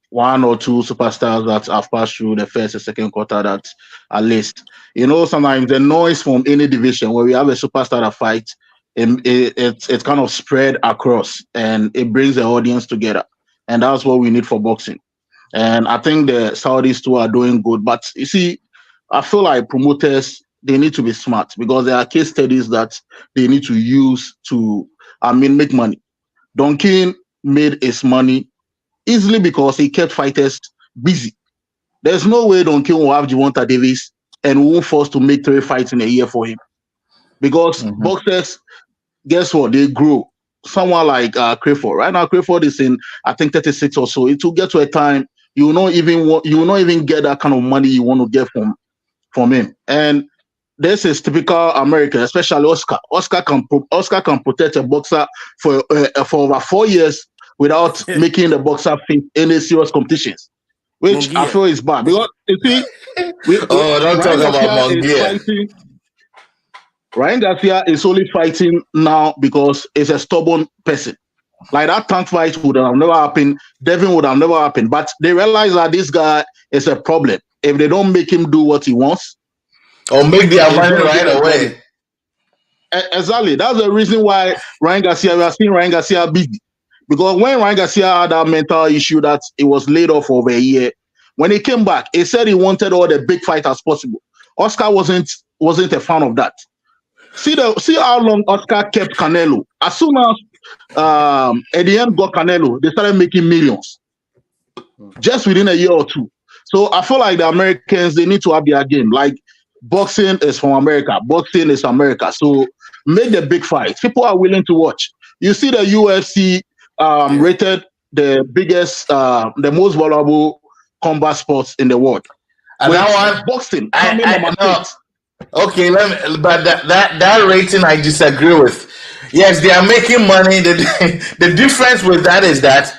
one or two superstars that have passed through the first and second quarter that at least sometimes the noise from any division where we have a superstar that fights, it's kind of spread across and it brings the audience together, and that's what we need for boxing. And I think the Saudis too are doing good. But you see, I feel like promoters they need to be smart because there are case studies that they need to use to, make money. Don King made his money easily because he kept fighters busy. There's no way Don King will have Javonta Davis and won't force to make 3 fights in a year for him because Mm-hmm. boxers, guess what? They grow. Someone like Crayford. Right now, Crayford is in I think 36 or so. It will get to a time you will not even get that kind of money you want to get from him. And this is typical American, especially Oscar. Oscar can protect a boxer for over 4 years without making the boxer face any serious competitions, which I Mungia. feel is bad because you see, Oh, don't talk Ryan about Garcia is Mongia. fighting. Ryan Garcia is only fighting now because he's a stubborn person. Like that tank fight would have never happened. Devin would have never happened. But they realize that this guy is a problem. If they don't make him do what he wants, Or make their it's money going to be right a problem. away. Exactly. That's the reason why Ryan Garcia, we are seeing Ryan Garcia busy. Because when Ryan Garcia had that mental issue that he was laid off for over a year, when he came back, he said he wanted all the big fighters possible. Oscar wasn't a fan of that. See how long Oscar kept Canelo. As soon as at the end got Canelo, they started making millions just within a year or two. So I feel like the Americans they need to have their game. Like boxing is from America, boxing is America. So make the big fights. People are willing to watch. You see the UFC Yeah. rated the biggest, the most valuable combat sports in the world, And with that one, boxing coming I number no. 6. Okay, but that rating I disagree with. Yes, they are making money. The difference with that is that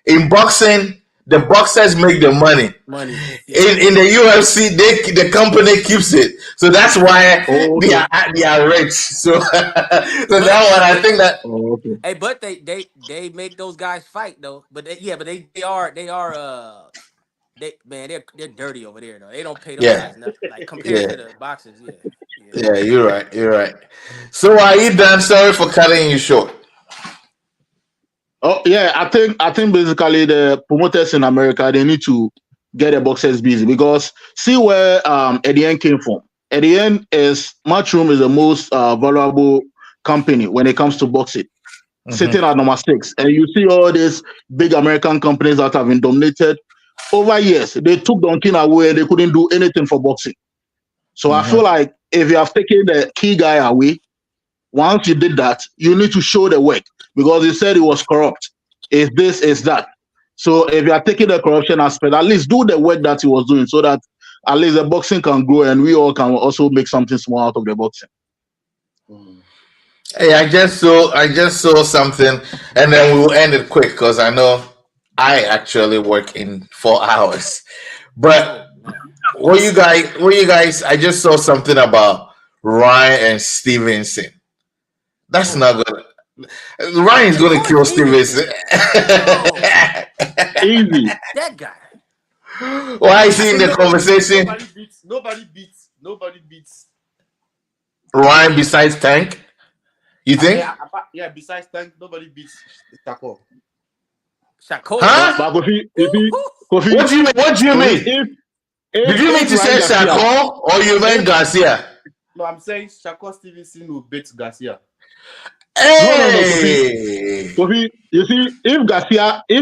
in boxing, the boxers make the money. Money. Yeah. In the UFC, the company keeps it. So that's why Oh, they okay. are rich. So so that one, I But think that Oh, okay. hey, but they make those guys fight though. But they they're dirty over there though. They don't pay them Yeah, guys nothing. Like compared yeah, to the boxers, yeah. yeah. You're right. You're right. So are you done? Sorry for cutting you short. Oh yeah, I think basically the promoters in America they need to get the boxers busy because see where Eddie came from. Eddie is Matchroom is the most valuable company when it comes to boxing, Mm-hmm. sitting at number 6. And you see all these big American companies that have been dominated over years. They took Dunkin away, they couldn't do anything for boxing. So I feel Mm-hmm. like if you have taken the key guy away, once you did that, you need to show the work because he said he was corrupt. Is this, is that. So if you are taking the corruption aspect, at least do the work that he was doing so that at least the boxing can grow and we all can also make something small out of the boxing. Hey, I just saw something, and then we will end it quick because I know I actually work in 4 hours. But what you guys? I just saw something about Ryan and Stevenson. That's not good. Ryan's Of going to course, kill Stevenson. Easy. that guy. Why is he in the conversation? Nobody beats. Ryan besides Tank? You think? Yeah, besides Tank, nobody beats Shakur. Shakur. Huh? But Kofi, What do you mean? What do you mean? Did you mean to say Shakur or you meant Garcia? No, I'm saying Shakur Stevenson will beat Garcia. Hey! Kofi, you see, if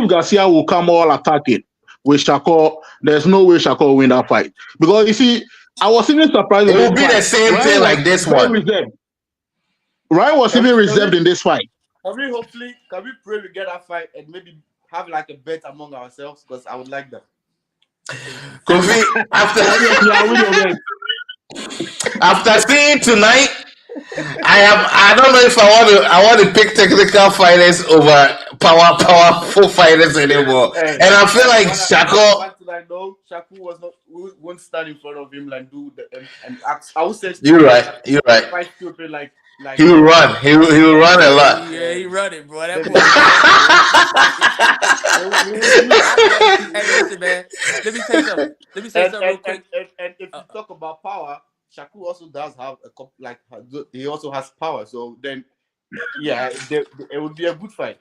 Garcia will come all attacking with Shakur, there's no way Shakur will win that fight. Because you see, I was even surprised. It will be the same thing like this one. Ryan was even reserved in this fight. Can we pray we get that fight and maybe have like a bet among ourselves? Because I would like that. Kofi, after seeing tonight, I don't know if I want to pick technical fighters over powerful fighters anymore. And I feel like Shakur. Won't stand in front of him and do and ask. I would say You're right. Fight stupid like he will run. He will run a lot. Yeah, he running, bro. That boy. Hey, listen, man. Let me say something real quick. And if you talk about power, Shakur also does have he also has power. So then, yeah, it would be a good fight.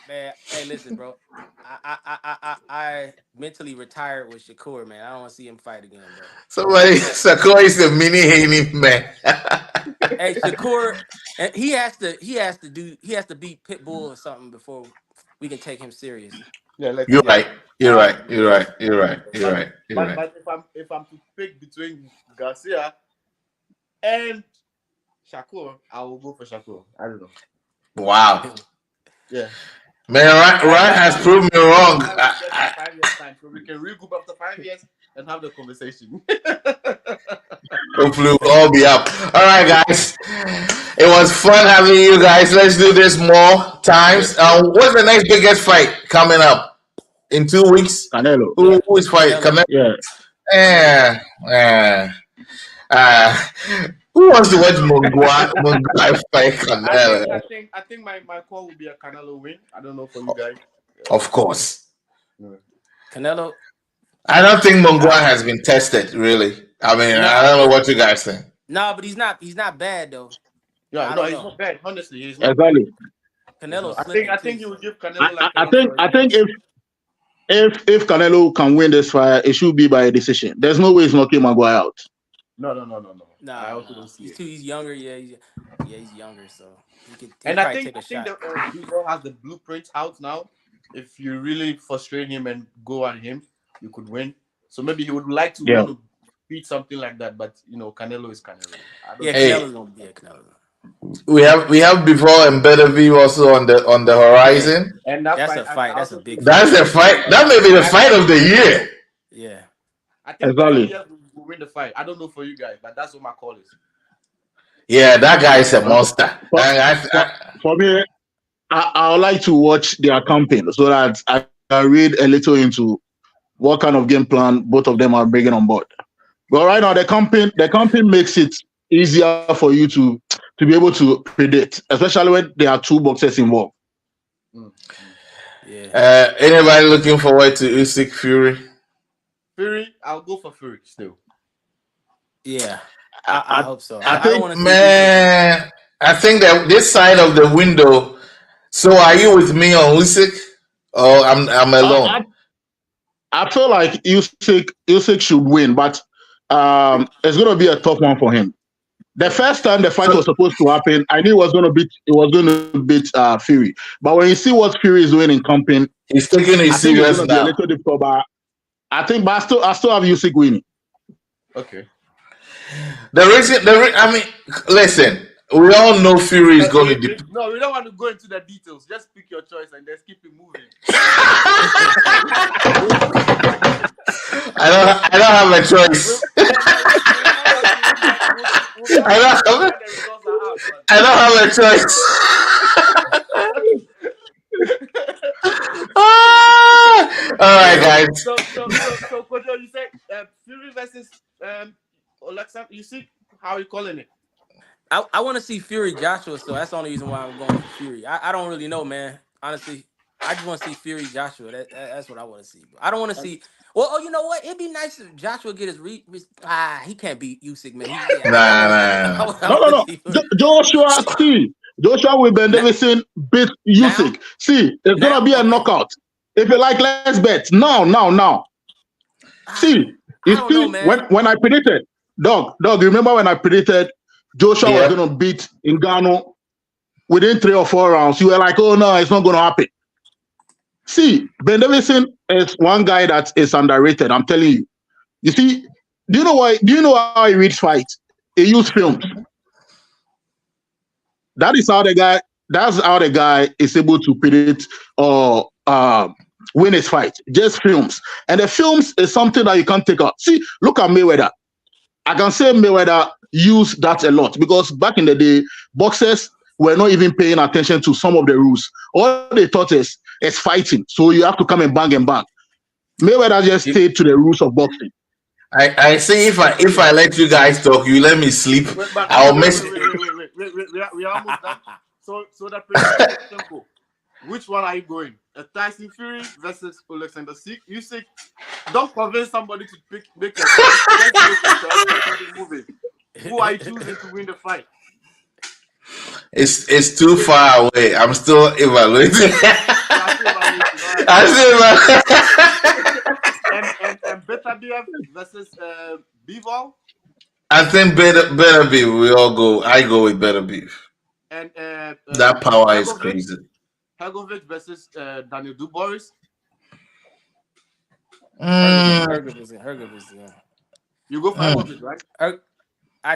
Man, hey, listen, bro. I mentally retired with Shakur, man. I don't want to see him fight again, bro. Shakur is the mini Haney man. Hey, Shakur, he has to beat Pitbull or something before we can take him serious. Yeah, You're right. But if I'm to pick between Garcia and Shakur, I will go for Shakur. I don't know. Wow. Yeah. Man, Ryan has proved me wrong. 5 years time, so we can regroup after 5 years and have the conversation. Hopefully we'll all be up. All right, guys. It was fun having you guys. Let's do this more times. What's the next biggest fight coming up? In 2 weeks? Canelo. Who is fighting? Canelo? Yeah. Who wants to watch Mongua fight Canelo? I think my call will be a Canelo win. I don't know for you guys. Of course. Canelo. I don't think Mongua has been tested, really. I mean, I don't know what you guys think. No, but he's not bad though. Yeah, he's not bad. Honestly, he's not. Exactly. Canelo. I think he will give Canelo. I think if Canelo can win this fight, it should be by a decision. There's no way he's knocking Maguire out. No. I also don't see it. He's younger. Yeah, he's younger, so he could. And I think Vivo has the blueprint out now. If you really frustrate him and go at him, you could win. So maybe he would like to want to beat something like that, but Canelo is Canelo. Canelo's gonna be a Canelo. We have before and Better View also on the horizon. And that's a fight. That's a big. That's a fight. That may be the fight of the year. Yeah. I think will win the fight. I don't know for you guys, but that's what my call is. Yeah, that guy is a monster. For me, I would like to watch their campaign so that I can read a little into what kind of game plan both of them are bringing on board. But right now, the campaign makes it easier for you to be able to predict, especially when there are 2 boxers involved. Yeah. Anybody looking forward to Usyk Fury? Fury, I'll go for Fury still. Yeah, I hope so. I I don't think want to see Man, I think that this side of the window. So, are you with me on Usyk? Oh, I'm alone. I feel like Usyk should win, but it's gonna be a tough one for him. The first time the fight So, was supposed to happen, I knew it was going to beat Fury. But when you see what Fury is doing in camping, he's taking it I think it's going serious to be a now. little difficult. But I still have Usyk winning. Okay. I mean, listen, we all know Fury is going to. No, we don't want to go into the details. Just pick your choice and let's keep it moving. I don't have a choice. I don't have a choice. All right, guys. So, Kojo, you said Fury versus Alexa. You see how you calling it? I want to see Fury Joshua, so that's the only reason why I'm going for Fury. I don't really know, man. Honestly, I just want to see Fury Joshua. That's what I want to see. Bro. I don't want to see. Well, you know what? It'd be nice if Joshua get his he can't beat Usyk, man. Nah. No. Joshua with Ben Davison beat Usyk. See, it's gonna be a knockout. If you like, let's bet now. See, you see, when I predicted, Dog, remember when I predicted Joshua was gonna beat Ngannou within 3 or 4 rounds? You were like, oh no, it's not gonna happen. See, Ben Davison is one guy that is underrated. I'm telling you. You see, do you know why? Do you know how he reads fights? He uses films. That's how the guy is able to predict or win his fight. Just films. And the films is something that you can't take out. See, look at Mayweather. I can say Mayweather used that a lot because back in the day, boxers were not even paying attention to some of the rules. All they thought is fighting. So you have to come and bang. Mayweather just stayed to the rules of boxing. I see. If I let you guys talk, you let me sleep. I'll miss. We are almost done. So the prediction is simple. Which one are you going? A Tyson Fury versus Alexander Usyk? Don't convince somebody to make a choice. Moving. Who are you choosing to win the fight? It's too far away. I'm still evaluating. And Better BF versus Bivol. I think better beef. We all go. I go with better beef. And that power is crazy. Hergovic versus Daniel Dubois. Hergovic, yeah. You go for Hergovic, right? I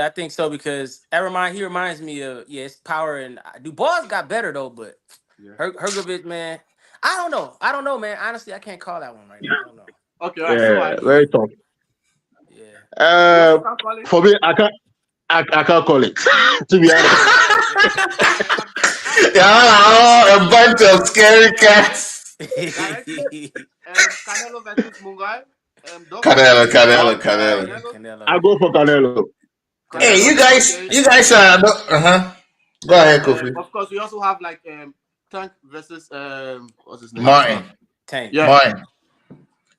think so because he reminds me of it's power and Dubois got better though, but Hergovic, man, I don't know, man. Honestly, I can't call that one right now. I don't know. Okay, right. Very tough. Yeah. For me, I can't call it. To be honest. A bunch of scary cats. Canelo versus Mungai. Canelo. I go for Canelo. Hey, you guys are Go ahead, Kofi. Of course, we also have like Tank versus what's his name? Martin. Tank. Yeah. Martin.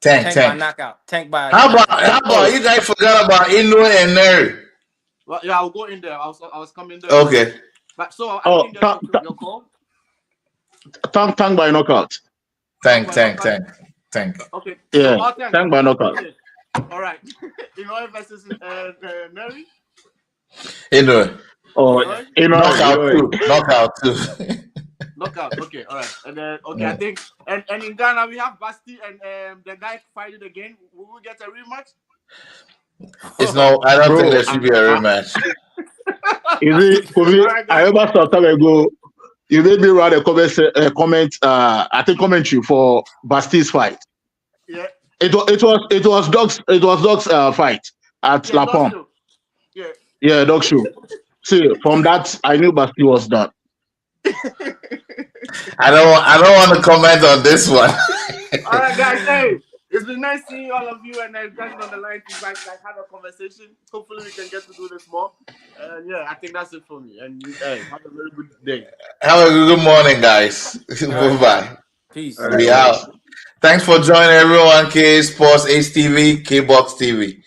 Tank by knockout. Tank by. How about you guys forgot about Inoue and Neri? Well, yeah, I'll go in there. I was coming there. Okay. But so I think your call. Tank by knockout. Tank. Okay. Yeah. So Tank by knockout. Okay. All right. Inoue versus Neri. Inoue. Knockout too. Knockout. Okay. All right. And then I think and in Ghana we have Basti and the guy fighting again. Will we get a rematch? It's no. I don't think there should be a rematch. I remember some time ago. You made me write a comment. I think commentary for Basti's fight. Yeah. It was Doc's fight at La Palme. Yeah, Doc show. See, from that I knew Basti was done. I don't want to comment on this one. All right, guys. Hey, it's been nice seeing all of you and guys on the line to have a conversation. Hopefully, we can get to do this more. And I think that's it for me. And have a very good day. Have a good morning, guys. Bye. Peace. We out. Thanks for joining everyone. K Sports, H TV, K Box TV.